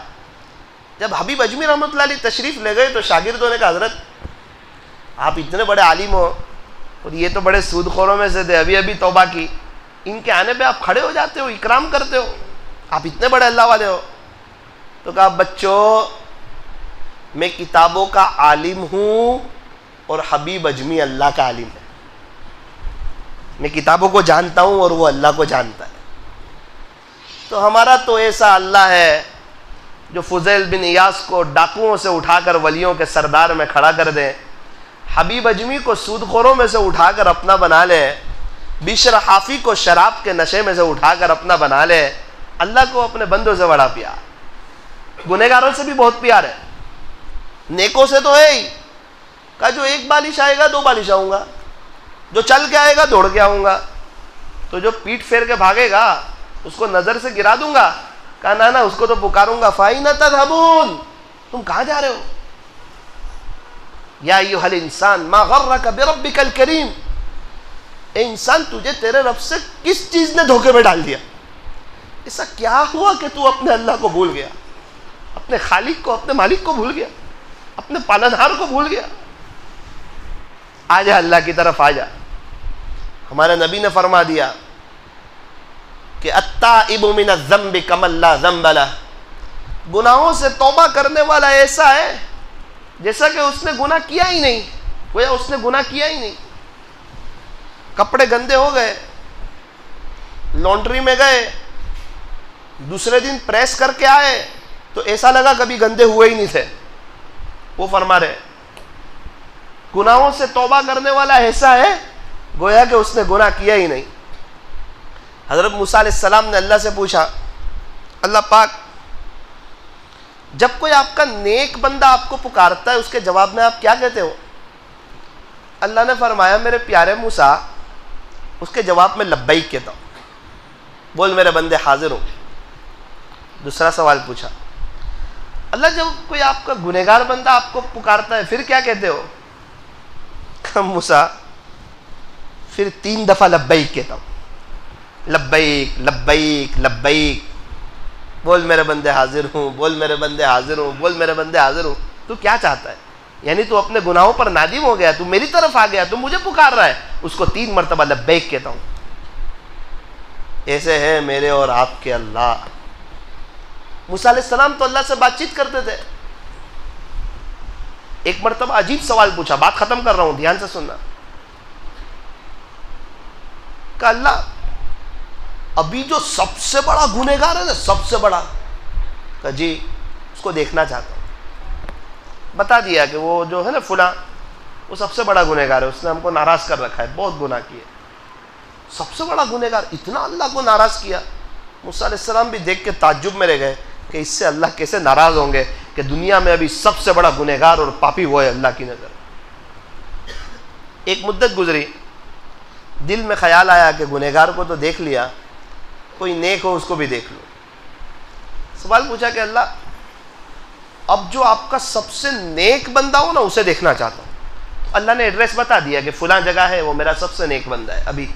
जब हबीब अजमी रहमतुल्लाह अलैह तशरीफ ले गए तो शागिर्दों ने कहा हजरत आप इतने बड़े आलिम हो और ये तो बड़े सूदखोरों में से थे, अभी अभी तौबा की, इनके आने पे आप खड़े हो जाते हो, इकराम करते हो, आप इतने बड़े अल्लाह वाले हो। तो कहा बच्चों मैं किताबों का आलिम हूं और हबीब अजमी अल्लाह का आलिम है। मैं किताबों को जानता हूं और वो अल्लाह को जानता है। तो हमारा तो ऐसा अल्लाह है जो फुज़ैल बिन इयास को डाकुओं से उठाकर वलियों के सरदार में खड़ा कर दे, हबीब अजमी को सूदखोरों में से उठाकर अपना बना ले, बिशर हाफी को शराब के नशे में से उठाकर अपना बना ले। अल्लाह को अपने बंदों से बड़ा प्यार, गुनहगारों से भी बहुत प्यार है, नेकों से तो है ही। कहा जो एक बालिश आएगा 2 बालिश आऊंगा, जो चल के आएगा दौड़ के आऊंगा, तो जो पीठ फेर के भागेगा उसको नजर से गिरा दूंगा। कहा ना उसको तो पुकारूंगा, फाइना तज़हबून, तुम कहां जा रहे हो? या अय्युहल इंसान मा गर्रका बिरब्बिकल करीम, ए इंसान तुझे तेरे रब से किस चीज ने धोखे में डाल दिया? ऐसा क्या हुआ कि तू अपने अल्लाह को भूल गया, अपने खालिक को, अपने मालिक को भूल गया, अपने पालनहार को भूल गया? आजा अल्लाह की तरफ आजा। हमारे नबी ने फरमा दिया कि अत्ताइबु मिनज़्ज़म्बि कमल्ला ज़म्बला, गुनाहों से तौबा करने वाला ऐसा है जैसा कि उसने गुनाह किया ही नहीं, गोया उसने गुनाह किया ही नहीं। कपड़े गंदे हो गए, लॉन्ड्री में गए, दूसरे दिन प्रेस करके आए तो ऐसा लगा कभी गंदे हुए ही नहीं थे। वो फरमा रहे गुनाहों से तौबा करने वाला ऐसा है गोया कि उसने गुनाह किया ही नहीं। हजरत मूसा अलैहिस्सलाम ने अल्लाह से पूछा, अल्लाह पाक जब कोई आपका नेक बंदा आपको पुकारता है उसके जवाब में आप क्या कहते हो? अल्लाह ने फरमाया मेरे प्यारे मूसा उसके जवाब में लब्बैक कहता हूँ, बोल मेरे बंदे हाजिर हूँ। दूसरा सवाल पूछा, अल्लाह जब कोई आपका गुनहगार बंदा आपको पुकारता है फिर क्या कहते हो? मूसा फिर 3 दफा लब्बैक कहता हूँ, लब्बैक लब्बैक लब्बैक, बोल मेरे बंदे हाजिर हूँ, बोल मेरे बंदे हाजिर हूँ, बोल मेरे बंदे हाजिर हूँ। तू क्या चाहता है? यानी तू अपने गुनाहों पर नादिम हो गया, तू मेरी तरफ आ गया, तू मुझे पुकार रहा है। उसको 3 मरतबा लब्बैक कहता हूं। ऐसे है मेरे और आपके अल्लाह। मूसा अलैहिस्सलाम तो अल्लाह से बातचीत करते थे। एक मरतबा अजीब सवाल पूछा, बात खत्म कर रहा हूं, ध्यान से सुनना। कहा अल्लाह अभी जो सबसे बड़ा गुनहगार है ना, सबसे बड़ा, कहा जी उसको देखना चाहता हूं। बता दिया कि वो जो है ना फुला, वो सबसे बड़ा गुनहगार है, उसने हमको नाराज कर रखा है, बहुत गुनाह किए। सबसे बड़ा गुनहगार, इतना अल्लाह को नाराज किया। मूसा अलैहिस्सलाम भी देख के ताज्जुब में रह गए कि इससे अल्लाह कैसे नाराज होंगे कि दुनिया में अभी सबसे बड़ा गुनहगार और पापी वो है अल्लाह की नजर। एक मुद्दत गुजरी, दिल में ख्याल आया कि गुनहगार को तो देख लिया, कोई नेक हो उसको भी देख लो। सवाल पूछा कि अल्लाह अब जो आपका सबसे नेक बंदा हो ना, उसे देखना चाहता हूं। अल्लाह ने एड्रेस बता दिया कि फुला जगह है, वो मेरा सबसे नेक बंदा है। अभी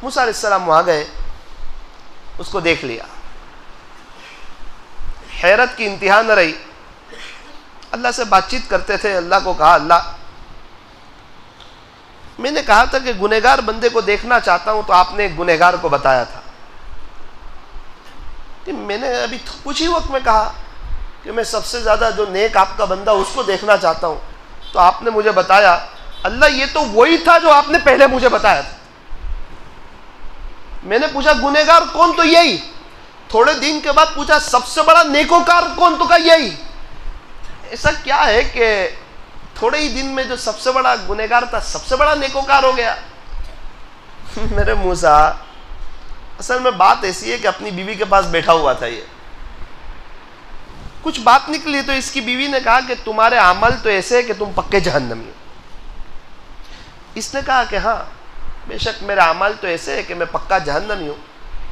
मूसा अलैहिस्सलाम वहां गए, उसको देख लिया। हैरत की इंतहा न रही, अल्लाह से बातचीत करते थे। अल्लाह को कहा अल्लाह मैंने कहा था कि गुनहगार बंदे को देखना चाहता हूं, तो आपने एक गुनहगार को बताया था कि मैंने अभी कुछ ही वक्त में कहा कि मैं सबसे ज़्यादा जो नेक आपका बंदा उसको देखना चाहता हूं, तो आपने मुझे बताया। अल्लाह ये तो वही था जो आपने पहले मुझे बताया था। मैंने पूछा गुनहगार कौन, तो यही। थोड़े दिन के बाद पूछा सबसे बड़ा नेकोकार कौन, तो कहा यही। ऐसा क्या है कि थोड़े ही दिन में जो सबसे बड़ा गुनहगार था सबसे बड़ा नेकोकार हो गया। मेरे मूसा, असल में बात ऐसी है कि अपनी बीवी के पास बैठा हुआ था, ये कुछ बात निकली तो इसकी बीवी ने कहा कि तुम्हारे अमल तो ऐसे है कि तुम पक्के जहन्नमी हो। इसने कहा कि हाँ बेशक मेरा अमल तो ऐसे है कि मैं पक्का जहन्नमी हूं,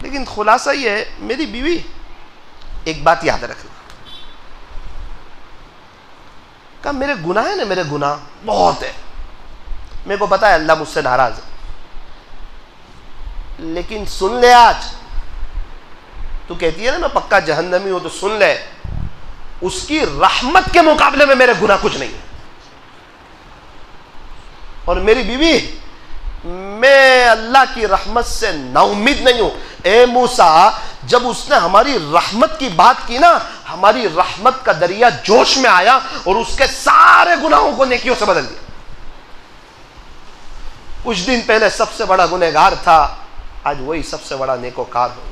लेकिन खुलासा ये है मेरी बीवी, एक बात याद रखना। कहा मेरे गुनाह है ना, मेरे गुनाह बहुत है, मेरे को पता है अल्लाह मुझसे नाराज है, लेकिन सुन ले आज तू कहती है ना मैं पक्का जहन्नमी हूं, तो सुन ले उसकी रहमत के मुकाबले में मेरे गुनाह कुछ नहीं है। और मेरी बीवी, मैं अल्लाह की रहमत से नाउम्मीद नहीं हूं। ए मूसा, जब उसने हमारी रहमत की बात की ना, हमारी रहमत का दरिया जोश में आया और उसके सारे गुनाहों को नेकियों से बदल दिया। कुछ दिन पहले सबसे बड़ा गुनहगार था, आज वही सबसे बड़ा नेकोकार हो गया।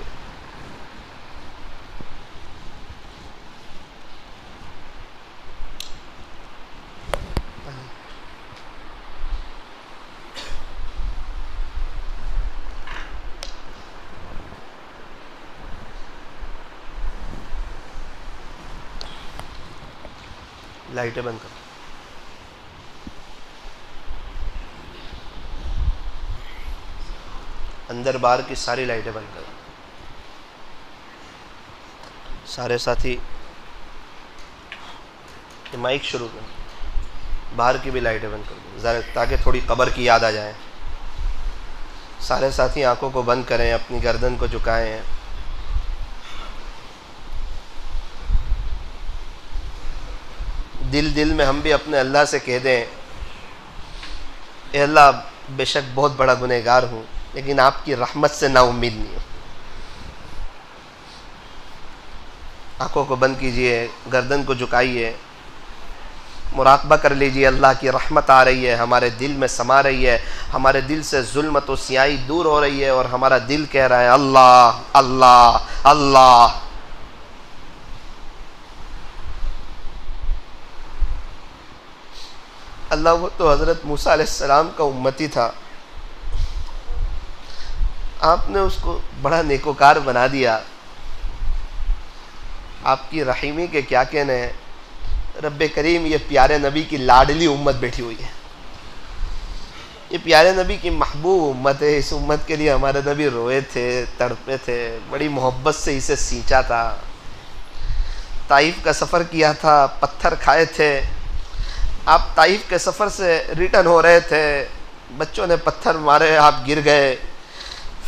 लाइटें बंद करो। अंदर बाहर की सारी लाइटें बंद करो। सारे साथी माइक शुरू करो, बाहर की भी लाइटें बंद करो ज़रा, ताकि थोड़ी कब्र की याद आ जाए। सारे साथी आंखों को बंद करें, अपनी गर्दन को झुकाएं। दिल में हम भी अपने अल्लाह से कह दें, ए अल्लाह बेशक बहुत बड़ा गुनहगार हूँ, लेकिन आपकी रहमत से नाउम्मीद नहीं हूँ। आंखों को बंद कीजिए, गर्दन को झुकाइए, मुराकबा कर लीजिए। अल्लाह की रहमत आ रही है, हमारे दिल में समा रही है, हमारे दिल से जुल्मत और स्याही दूर हो रही है, और हमारा दिल कह रहा है अल्लाह अल्लाह अल्लाह। अल्लाह वो तो हज़रत मूसा अलैहिस्सलाम का उम्मती था, आपने उसको बड़ा नेकोकार बना दिया। आपकी रहीमी के क्या कहने हैं। रब्बे करीम, ये प्यारे नबी की लाडली उम्मत बैठी हुई है, ये प्यारे नबी की महबूब उम्मत है। इस उम्मत के लिए हमारे नबी रोए थे, तड़पे थे, बड़ी मोहब्बत से इसे सींचा था। ताइफ का सफ़र किया था, पत्थर खाए थे। आप ताइफ के सफ़र से रिटर्न हो रहे थे, बच्चों ने पत्थर मारे, आप गिर गए,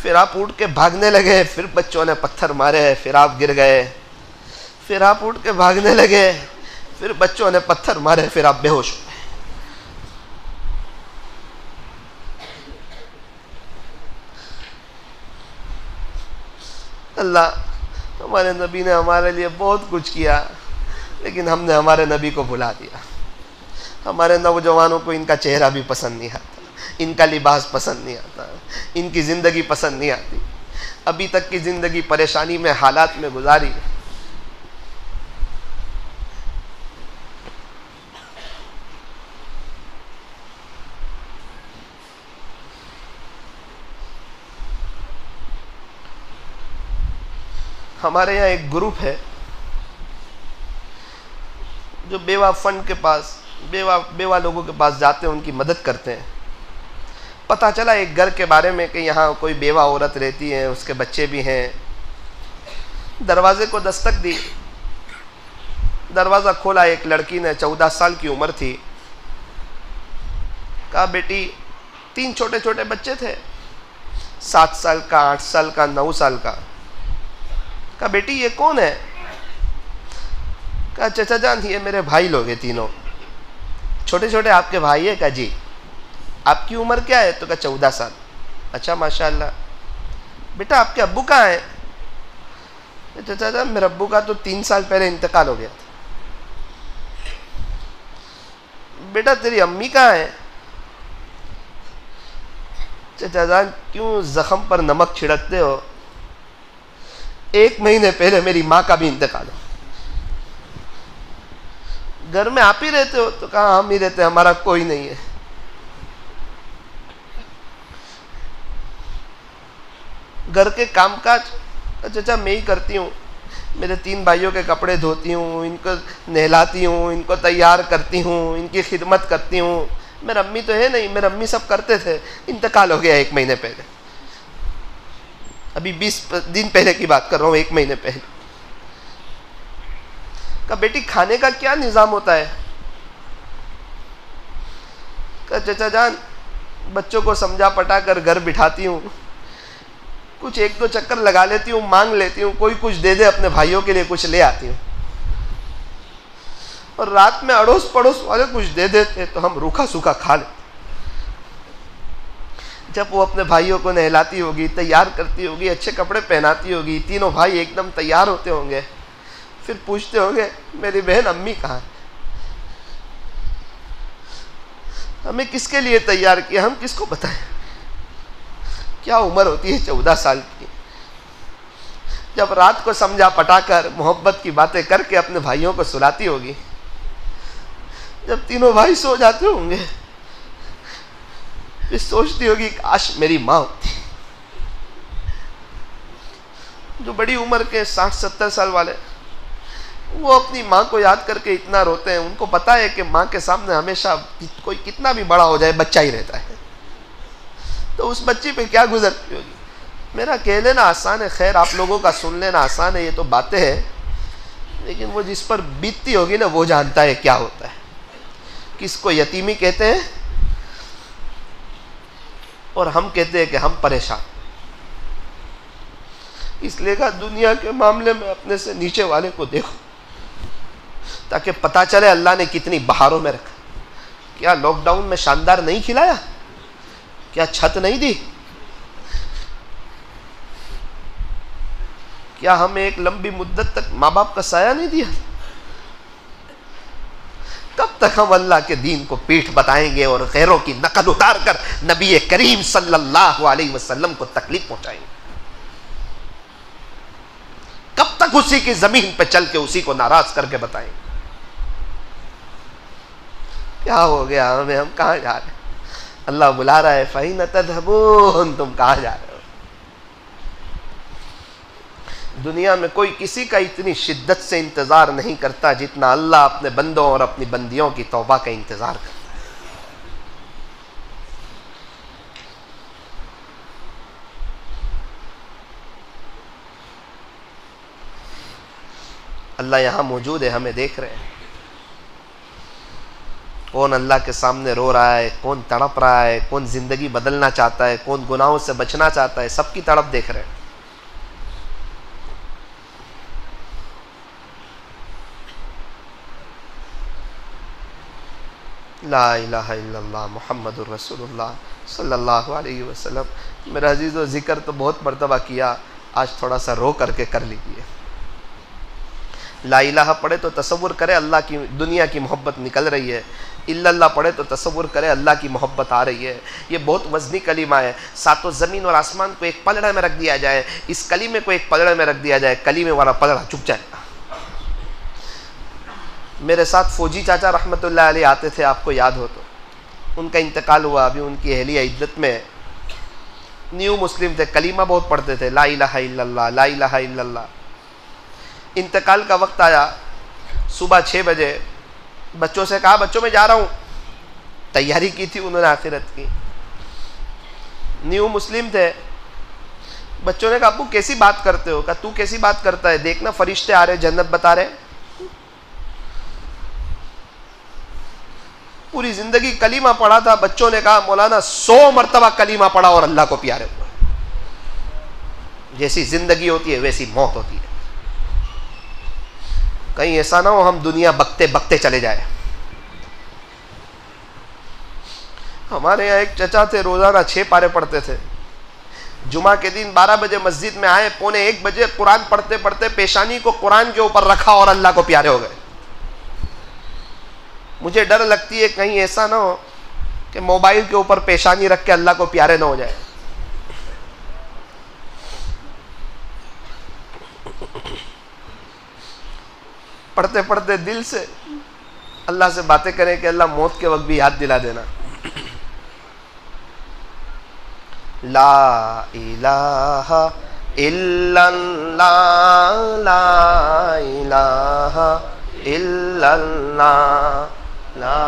फिर आप उठ के भागने लगे, फिर बच्चों ने पत्थर मारे, फिर आप गिर गए, फिर आप उठ के भागने लगे, फिर बच्चों ने पत्थर मारे, फिर आप बेहोश हो गए। अल्लाह हमारे नबी ने हमारे लिए बहुत कुछ किया, लेकिन हमने हमारे नबी को भुला दिया। हमारे नौजवानों को इनका चेहरा भी पसंद नहीं आता, इनका लिबास पसंद नहीं आता, इनकी ज़िंदगी पसंद नहीं आती। अभी तक की ज़िंदगी परेशानी में, हालात में गुजारी। हमारे यहाँ एक ग्रुप है जो बेवा फंड के पास, बेवा लोगों के पास जाते हैं, उनकी मदद करते हैं। पता चला एक घर के बारे में कि यहाँ कोई बेवा औरत रहती है, उसके बच्चे भी हैं। दरवाजे को दस्तक दी, दरवाज़ा खोला, एक लड़की ने, 14 साल की उम्र थी। कहा बेटी, 3 छोटे छोटे बच्चे थे, 7 साल का, 8 साल का, 9 साल का। कहा बेटी ये कौन है? कहा चाचा जान ये मेरे भाई लोग हैं तीनों। छोटे छोटे आपके भाई है? कहा जी। आपकी उम्र क्या है? तो कहा 14 साल। अच्छा माशाल्लाह। बेटा आपके अब्बू कहाँ हैं? चाचा जान मेरे अब्बू का तो 3 साल पहले इंतकाल हो गया था। बेटा तेरी अम्मी कहाँ है? चाचा जान क्यों जख्म पर नमक छिड़कते हो? 1 महीने पहले मेरी माँ का भी इंतकाल हो। घर में आप ही रहते हो? तो कहा हम ही रहते हैं, हमारा कोई नहीं है। घर के कामकाज चाचा मैं ही करती हूँ। मेरे 3 भाइयों के कपड़े धोती हूँ, इनको नहलाती हूँ, इनको तैयार करती हूँ, इनकी खिदमत करती हूँ। मेरी अम्मी तो है नहीं, मेरी अम्मी सब करते थे, इंतकाल हो गया 1 महीने पहले। अभी 20 दिन पहले की बात कर रहा हूँ, 1 महीने पहले। कहा बेटी खाने का क्या निज़ाम होता है? कहा चाचा जान बच्चों को समझा पटा कर घर बिठाती हूँ, कुछ 1-2 चक्कर लगा लेती हूँ, मांग लेती हूँ, कोई कुछ दे दे, अपने भाइयों के लिए कुछ ले आती हूँ। और रात में अड़ोस पड़ोस वाले कुछ दे देते तो हम रूखा सूखा खा लेते। जब वो अपने भाइयों को नहलाती होगी, तैयार करती होगी, अच्छे कपड़े पहनाती होगी, तीनों भाई एकदम तैयार होते होंगे, फिर पूछते होंगे मेरी बहन अम्मी कहाँ है? हमें किसके लिए तैयार किया, हम किसको बताएं? क्या उम्र होती है 14 साल की। जब रात को समझा पटाकर मोहब्बत की बातें करके अपने भाइयों को सुलाती होगी, जब तीनों भाई सो जाते होंगे, फिर सोचती होगी काश मेरी माँ होती। जो बड़ी उम्र के 60-70 साल वाले, वो अपनी माँ को याद करके इतना रोते हैं। उनको पता है कि माँ के सामने हमेशा कोई कितना भी बड़ा हो जाए बच्चा ही रहता है। तो उस बच्ची पे क्या गुजरती होगी। मेरा कह लेना आसान है, खैर आप लोगों का सुन लेना आसान है, ये तो बातें हैं, लेकिन वो जिस पर बीतती होगी ना वो जानता है क्या होता है। किसको यतीमी कहते हैं और हम कहते हैं कि हम परेशान। इसलिए कहा दुनिया के मामले में अपने से नीचे वाले को देखो, ताकि पता चले अल्लाह ने कितनी बहारों में रखा। क्या लॉकडाउन में शानदार नहीं खिलाया? क्या छत नहीं दी? क्या हमें एक लंबी मुद्दत तक माँ बाप का साया नहीं दिया? कब तक हम अल्लाह के दीन को पीठ बताएंगे और गैरों की नकल उतार कर नबी करीम सल्लल्लाहु अलैहि वसल्लम को तकलीफ पहुंचाएंगे? कब तक उसी की जमीन पे चल के उसी को नाराज करके बताएंगे? क्या हो गया हमें? हम कहाँ जा रहे हैं? अल्लाह बुला रहा है, फ़ैन तज़हबून, तुम कहाँ जा रहे हो? दुनिया में कोई किसी का इतनी शिद्दत से इंतज़ार नहीं करता जितना अल्लाह अपने बंदों और अपनी बंदियों की तौबा का इंतज़ार करता है। अल्लाह यहाँ मौजूद है, हमें देख रहे हैं। कौन अल्लाह के सामने रो रहा है, कौन तड़प रहा है, कौन ज़िंदगी बदलना चाहता है, कौन गुनाहों से बचना चाहता है, सबकी तड़प देख रहे हैं। ला इलाहा इल्लल्लाह मुहम्मदुर रसूलुल्लाह सल्लल्लाहु अलैहि वसल्लम। मेरा अजीज़ो ज़िक्र तो बहुत मर्तबा किया, आज थोड़ा सा रो करके कर लीजिए। ला इलाहा पढ़े तो तसव्वुर करे अल्लाह की दुनिया की मोहब्बत निकल रही है, इल्लल्लाह पढ़े तो तसव्वुर करे अल्लाह की मोहब्बत आ रही है। ये बहुत वज़नी कलीमा है। सातों ज़मीन और आसमान को एक पलड़े में रख दिया जाए, इस कलीमे को एक पलड़े में रख दिया जाए, कलीमे वाला पलड़ा चुप जाएगा। मेरे साथ फौजी चाचा रहमतुल्लाह अलैह आते थे, आपको याद हो तो। उनका इंतकाल हुआ, अभी उनकी अहलिया इद्दत में। न्यू मुस्लिम थे, कलीमा बहुत पढ़ते थे, ला इलाहा इल्लल्लाह ला इलाहा इल्लल्लाह। इंतकाल का वक्त आया, सुबह 6 बजे बच्चों से कहा बच्चों मैं जा रहा हूँ। तैयारी की थी उन्होंने आखिरत की, न्यू मुस्लिम थे। बच्चों ने कहा अब्बू कैसी बात करते हो? कहा तू कैसी बात करता है, देखना फरिश्ते आ रहे जन्नत बता रहे। पूरी जिंदगी कलीमा पढ़ा था। बच्चों ने कहा मौलाना 100 मरतबा कलीमा पढ़ा और अल्लाह को प्यारे हुआ। जैसी जिंदगी होती है वैसी मौत होती है। कहीं ऐसा ना हो हम दुनिया बकते बकते चले जाए। हमारे यहाँ एक चचा थे, रोजाना 6 पारे पढ़ते थे। जुमा के दिन 12 बजे मस्जिद में आए, पौने 1 बजे कुरान पढ़ते पढ़ते पेशानी को कुरान के ऊपर रखा और अल्लाह को प्यारे हो गए। मुझे डर लगती है कहीं ऐसा ना हो कि मोबाइल के ऊपर पेशानी रख के अल्लाह को प्यारे ना हो जाए। पढ़ते पढ़ते दिल से अल्लाह से बातें करें कि अल्लाह मौत के वक्त भी याद दिला देना। ला इलाहा इल्लल्लाह ला इलाहा इल्लल्लाह ला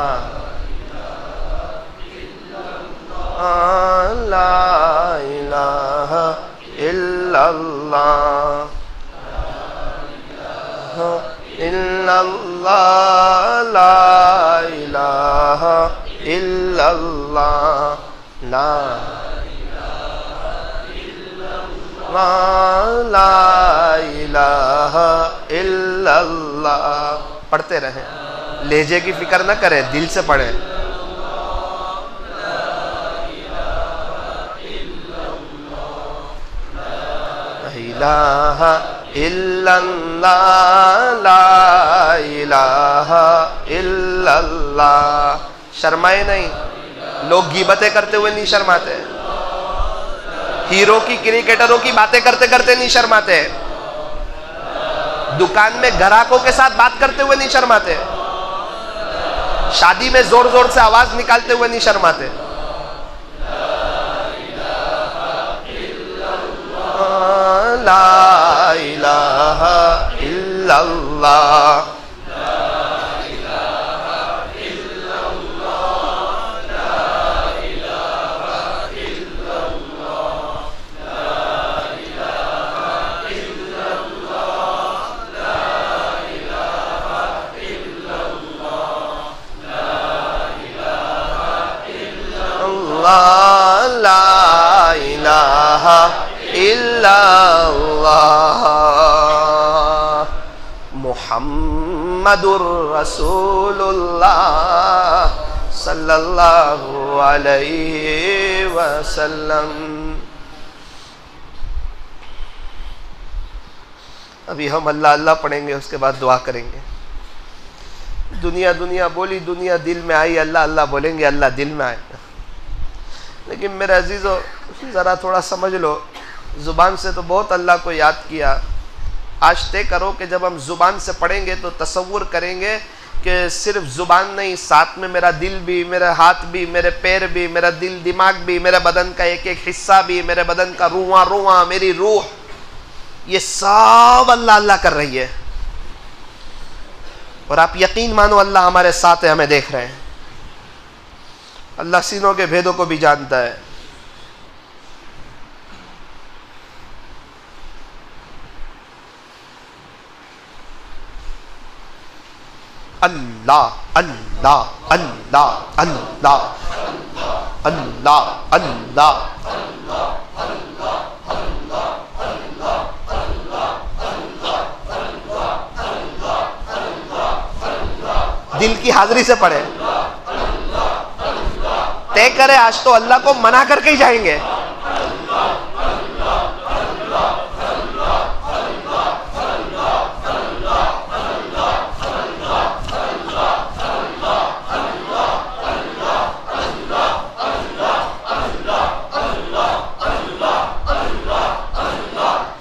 इलाहा इल्लल्लाह इल्लल्लाह ला इलाहा इल्लल्लाह ला इलाहा इल्लल्लाह। पढ़ते रहें, लहजे की फिक्र न करें, दिल से पढ़ें। इलाहा इल्लल्लाह ला इलाहा इल्लल्लाह। शर्माए नहीं, लोग गीबतें करते हुए नहीं शर्माते, हीरो की क्रिकेटरों की बातें करते करते नहीं शर्माते, दुकान में ग्राहकों के साथ बात करते हुए नहीं शर्माते, शादी में जोर जोर से आवाज निकालते हुए नहीं शर्माते। ला इलाहा इल्लल्लाह ला इलाहा इल्लल्लाह मुहम्मदुर रसूलुल्लाह सल्लल्लाहु अलैहि वसल्लम। अभी हम अल्लाह अल्लाह पढ़ेंगे, उसके बाद दुआ करेंगे। दुनिया दुनिया बोली, दुनिया दिल में आई, अल्लाह अल्लाह बोलेंगे, अल्लाह दिल में आएगा। लेकिन मेरे अजीज़ों ज़रा थोड़ा समझ लो, ज़ुबान से तो बहुत अल्लाह को याद किया। आज तय करो कि जब हम ज़ुबान से पढ़ेंगे तो तसव्वुर करेंगे कि सिर्फ ज़ुबान नहीं, साथ में मेरा दिल भी, मेरा हाथ भी, मेरे पैर भी, मेरा दिल दिमाग भी, मेरे बदन का एक एक हिस्सा भी, मेरे बदन का रुआ रुआ, मेरी रूह, ये सब अल्लाह अल्लाह कर रही है। और आप यकीन मानो अल्लाह हमारे साथ है, हमें देख रहे हैं। अल्लाह सीनों के भेदों को भी जानता है। अल्लाह अल्लाह अल्लाह अल्लाह अल्लाह अल्लाह दिल की हाजिरी से पढ़े। तय करे आज तो अल्लाह को मना करके ही जाएंगे।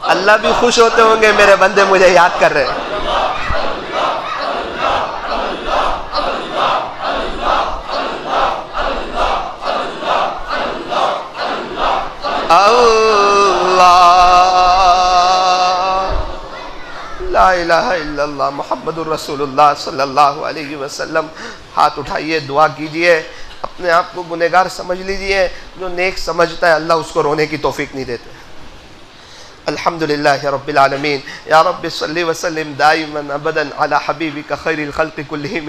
अल्लाह भी खुश होते होंगे मेरे बंदे मुझे याद कर रहे हैं। ला इलाहा इल्लल्लाह मुहम्मदुर रसूलुल्लाह सल्लल्लाहु अलैहि वसल्लम। हाथ उठाइए, दुआ कीजिए, अपने आप को गुनहगार समझ लीजिए। जो नेक समझता है अल्लाह उसको रोने की तौफीक नहीं देते। अल्हम्दुलिल्लाह रब्बिल आलमीन। या रब्बि सल्लि व सल्लिम दाइमन अबदन अला हबीबिका खैरिल खल्क़ि कुल्लिहिम।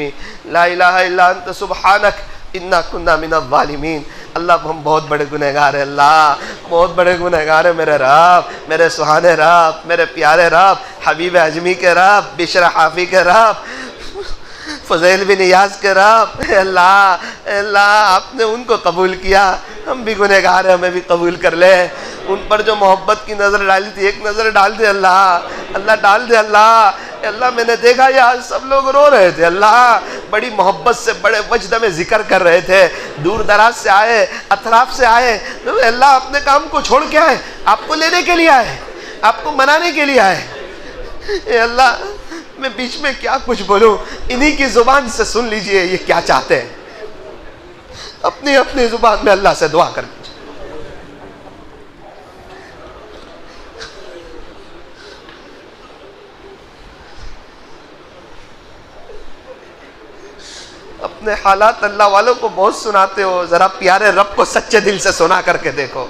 ला इलाहा इल्ला अंत सुब्हानक इन्ना कुन्ना मिनज़ ज़ालिमीन। अल्लाह हम बहुत बड़े गुनहगार हैं, अल्लाह बहुत बड़े गुनहगार हैं मेरे रब, मेरे सुहाने रब, मेरे प्यारे रब, हबीब अजमी के रब, बिशर हाफी के रब, फज़ैल बिन नियाज़ के रब। अल्लाह अल्लाह आपने उनको कबूल किया, हम भी गुनहगार हैं, हमें भी कबूल कर ले। उन पर जो मोहब्बत की नज़र डाली थी, एक नज़र डाल दे अल्लाह, अल्लाह डाल दे अल्लाह। अल्लाह मैंने देखा यार सब लोग रो रहे थे, अल्लाह बड़ी मोहब्बत से बड़े वजद में जिक्र कर रहे थे, दूर दराज से आए, अतराफ से आए। तो अल्लाह अपने काम को छोड़ के आए, आपको लेने के लिए आए, आपको मनाने के लिए आए। अल्लाह मैं बीच में क्या कुछ बोलूं, इन्हीं की जुबान से सुन लीजिए ये क्या चाहते हैं। अपनी अपनी जुबान में अल्लाह से दुआ कर लीजिए। अपने हालात अल्लाह वालों को बहुत सुनाते हो, जरा प्यारे रब को सच्चे दिल से सुना करके देखो।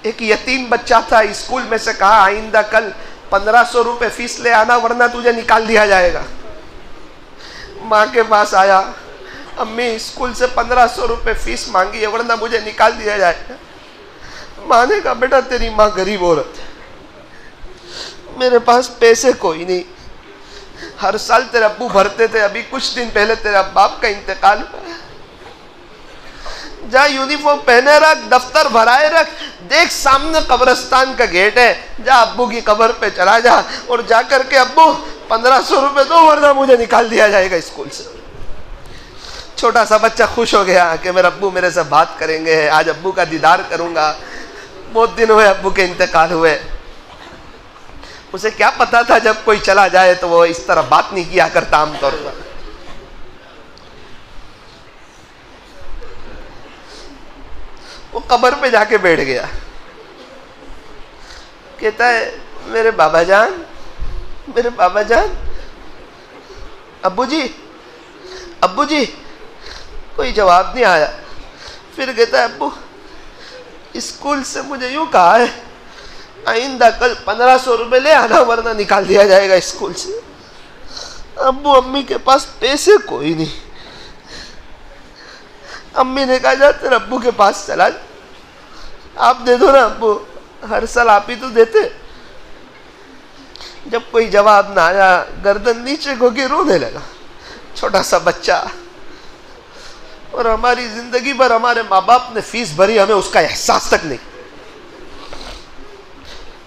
एक यतीम बच्चा था, स्कूल में से कहा आइंदा कल 1500 रुपए फीस ले आना वरना तुझे निकाल दिया जाएगा। माँ के पास आया, अम्मी स्कूल से 1500 रुपए फीस मांगी है वरना मुझे निकाल दिया जाएगा। माँ ने कहा बेटा तेरी माँ गरीब औरत है, मेरे पास पैसे कोई नहीं, हर साल तेरे अब्बू भरते थे, अभी कुछ दिन पहले तेरे बाप का इंतकाल हुआ है, जा यूनिफॉर्म पहने रख, दफ्तर भराए रख, देख सामने कब्रिस्तान का गेट है, जा अब्बू की कब्र पे चला जा और जा करके अब्बू 1500 रुपए दो वरना मुझे निकाल दिया जाएगा स्कूल से। छोटा सा बच्चा खुश हो गया कि मेरे अब्बू मेरे से बात करेंगे, आज अब्बू का दीदार करूंगा, बहुत दिन हुए अब्बू के इंतकाल हुए। उसे क्या पता था जब कोई चला जाए तो वो इस तरह बात नहीं किया करता आमतौर पर। वो कब्र पे जाके बैठ गया, कहता है मेरे बाबा जान, मेरे बाबा जान, अब्बू जी, अब्बू जी। कोई जवाब नहीं आया। फिर कहता है अब्बू स्कूल से मुझे यूं कहा है आइंदा कल 1500 रुपए ले आना वरना निकाल दिया जाएगा स्कूल से। अब्बू अम्मी के पास पैसे कोई नहीं। अम्मी ने कहा जा तेरे अब्बू के पास चला, आप दे दो ना अब्बू, हर साल आप ही तो देते। जब कोई जवाब ना आया गर्दन नीचे को के रोने लगा, छोटा सा बच्चा। और हमारी जिंदगी भर हमारे माँ बाप ने फीस भरी, हमें उसका एहसास तक नहीं।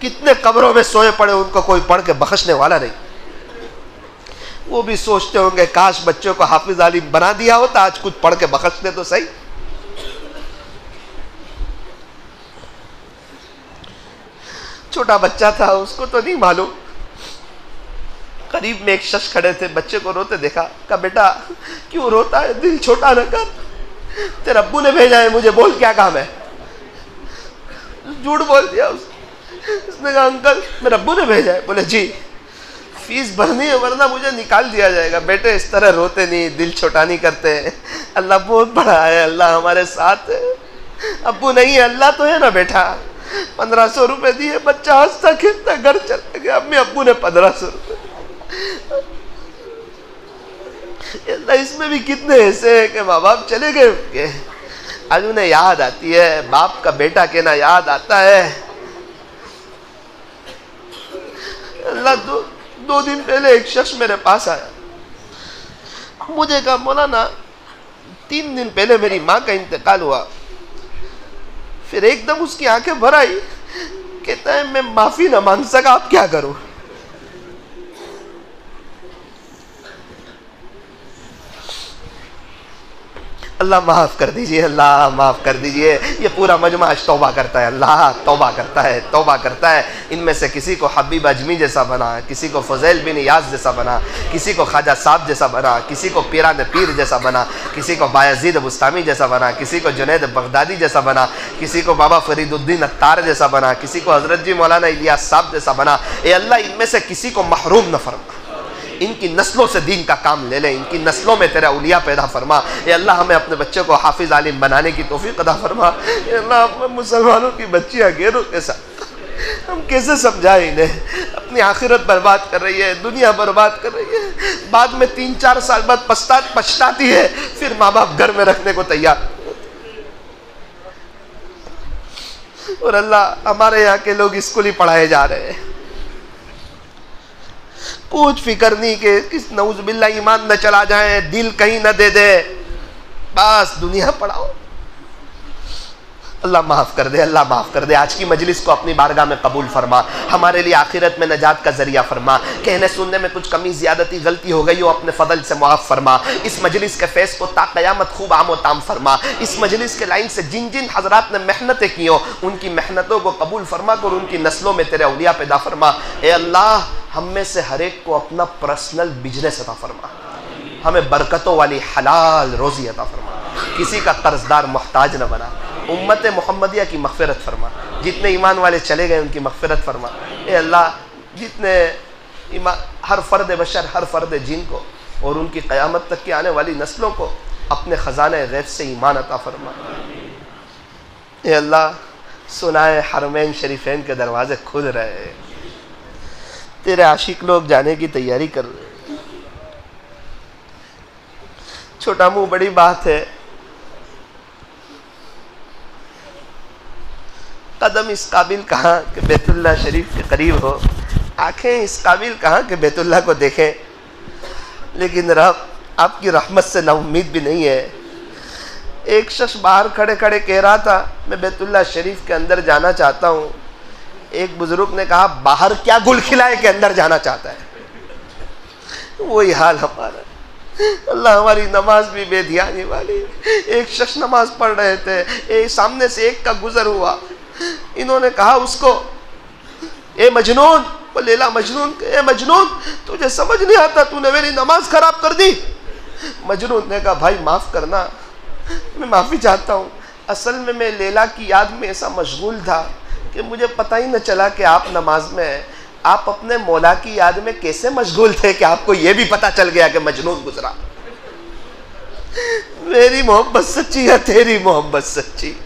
कितने कब्रों में सोए पड़े, उनको कोई पढ़ के बख्शने वाला नहीं। वो भी सोचते होंगे काश बच्चों को हाफिज आलिम बना दिया होता, आज कुछ पढ़ के बख्शते तो सही। छोटा बच्चा था, उसको तो नहीं मालूम। करीब में एक शख्स खड़े थे, बच्चे को रोते देखा, कहा बेटा क्यों रोता है, दिल छोटा न कर, तेरे अब्बू ने भेजा है मुझे, बोल क्या काम है। झूठ बोल दिया उसने कहा अंकल मेरे अब्बू ने भेजा है। बोले जी फीस भरनी है वरना मुझे निकाल दिया जाएगा। बेटे इस तरह रोते नहीं, दिल छोटा नहीं करते। अल्लाह बहुत बड़ा है, अल्लाह हमारे साथ है। अब्बू नहीं है, अल्लाह तो है ना बेटा। 1500 रुपए दिए, बच्चा हंसता खेलता घर चला गया। अम्मी अब्बू ने 1500 रुपए। अल्लाह इसमें भी कितने ऐसे हैं कि माँ बाप चले गए उनके, आज उन्हें याद आती है, बाप का बेटा कहना याद आता है। अल्लाह दो दिन पहले एक शख्स मेरे पास आया, मुझे कहा मौलाना 3 दिन पहले मेरी माँ का इंतकाल हुआ। फिर एकदम उसकी आंखें भर आई, कहता है मैं माफी ना मांग सका, आप क्या करूं। अल्लाह माफ़ कर दीजिए, अल्लाह माफ़ कर दीजिए। ये पूरा मजमा आज तौबा करता है, अल्लाह तौबा करता है, तौबा करता है। इनमें से किसी को हबीब अजमी जैसा बना, किसी को फजैल बिन याज जैसा बना, किसी को ख्वाजा साहब जैसा बना, किसी को पीरान पीर जैसा बना, किसी को बायजीद बुस्तामी जैसा बना, किसी को जुनैद बगदादी जैसा बना, किसी को बाबा फरीदुद्दीन अत्तार जैसा बना, किसी को हज़रत जी मौलाना इलियास साहब जैसा बना। ए अल्लाह इनमें से किसी को महरूम न फरमा, इनकी नस्लों से दीन का काम ले ले, इनकी नस्लों में तेरा उलिया पैदा फरमा। ये अल्लाह हमें अपने बच्चों को हाफिज आलिम बनाने की तौफीक अता फरमा। ये अल्लाह मुसलमानों की बच्चियाँ गैरों के साथ हम कैसे समझाएं इन्हें, अपनी आखिरत बर्बाद कर रही है, दुनिया बर्बाद कर रही है, बाद में 3-4 साल बाद पछताती है, फिर माँ बाप घर में रखने को तैयार। और अल्लाह हमारे यहाँ के लोग स्कूल ही पढ़ाए जा रहे हैं, कुछ फिक्र नहीं कि किस नऊज़ बिल्लाह ईमान न चला जाए, दिल कहीं न दे दे, बस दुनिया पढ़ाओ। अल्लाह माफ़ कर दे, अल्लाह माफ़ कर दे। आज की मजलिस को अपनी बारगाह में कबूल फरमा, हमारे लिए आखिरत में नजात का जरिया फरमा। कहने सुनने में कुछ कमी ज़्यादती गलती हो गई हो, अपने फजल से मुआफ़ फरमा। इस मजलिस के फैज़ को ता क़यामत खूब आम व ताम फरमा। इस मजलिस के लाइन से जिन जिन हज़रात ने मेहनतें की हो, उनकी मेहनतों को कबूल फरमा कर उनकी नस्लों में तेरे औलिया पैदा फरमा। ए अल्लाह हम में से हर एक को अपना पर्सनल बिजनेस अता फरमा, हमें बरकतों वाली हलाल रोज़ी अता फरमा, किसी का कर्जदार मोहताज न बना। उम्मत मोहम्मदिया की मग़फ़िरत फरमा, जितने ईमान वाले चले गए उनकी मग़फ़िरत फरमा। ए अल्लाह जितने हर फ़र्द बशर, हर फ़र्द जिन को और उनकी क़यामत तक की आने वाली नस्लों को अपने ख़ज़ाने गैब से ईमान अता फरमा। ए अल्लाह सुनाए हरमैन शरीफैन के दरवाज़े खुल रहे हैं, तेरे आशिक लोग जाने की तैयारी कर रहे। छोटा मुंह बड़ी बात है, कदम इस काबिल कहाँ कि बैतुल्लाह शरीफ के करीब हो, आँखें इस काबिल कहाँ कि बैतुल्लाह को देखें, लेकिन रब आपकी रहमत से नाउम्मीद भी नहीं है। एक शख्स बाहर खड़े खड़े कह रहा था मैं बैतुल्लाह शरीफ के अंदर जाना चाहता हूँ। एक बुजुर्ग ने कहा बाहर क्या गुल खिलाए के अंदर जाना चाहता है। वही हाल हमारा। अल्लाह हमारी नमाज भी बेध्यानी वाली। एक शख्स नमाज पढ़ रहे थे, सामने से एक का गुजर हुआ, इन्होंने कहा उसको ए मजनून, वो लेला मजनून, ए मजनून तुझे समझ नहीं आता, तूने मेरी नमाज खराब कर दी। मजनून ने कहा भाई माफ़ करना, मैं माफ़ी चाहता हूँ, असल में मैं लेला की याद में ऐसा मशगूल था कि मुझे पता ही न चला कि आप नमाज में हैं। आप अपने मौला की याद में कैसे मशगूल थे कि आपको यह भी पता चल गया कि मजनून गुजरा। मेरी मोहब्बत सच्ची है, तेरी मोहब्बत सच्ची।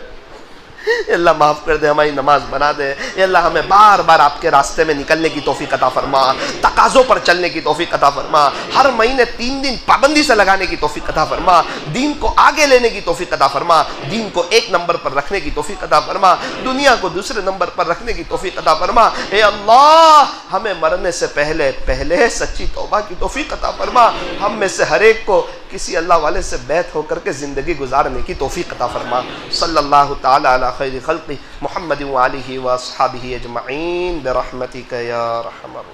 अल्लाह माफ़ कर दे, हमारी नमाज बना दे। अल्लाह हमें बार बार आपके रास्ते में निकलने की तौफीक अता फरमा, तकाज़ों पर चलने की तौफीक अता फरमा, हर महीने 3 दिन पाबंदी से लगाने की तौफीक अता फरमा, दीन को आगे लेने की तौफीक अता फरमा, दीन को 1 नंबर पर रखने की तौफीक अता फरमा, दुनिया को दूसरे नंबर पर रखने की तौफीक अता फरमा। ए अल्लाह हमें मरने से पहले पहले सच्ची तौबा की तौफीक अता फरमा। हम में से हर एक को किसी अल्लाह वाले से बैत होकर के ज़िंदगी गुजारने की तौफीक अता फरमा। सल्लल्लाहु तआला अला खैरि खल्क़ि मुहम्मद व आलिहि व अस्हाबिहि अजमईन बिरहमतिका या रहमर।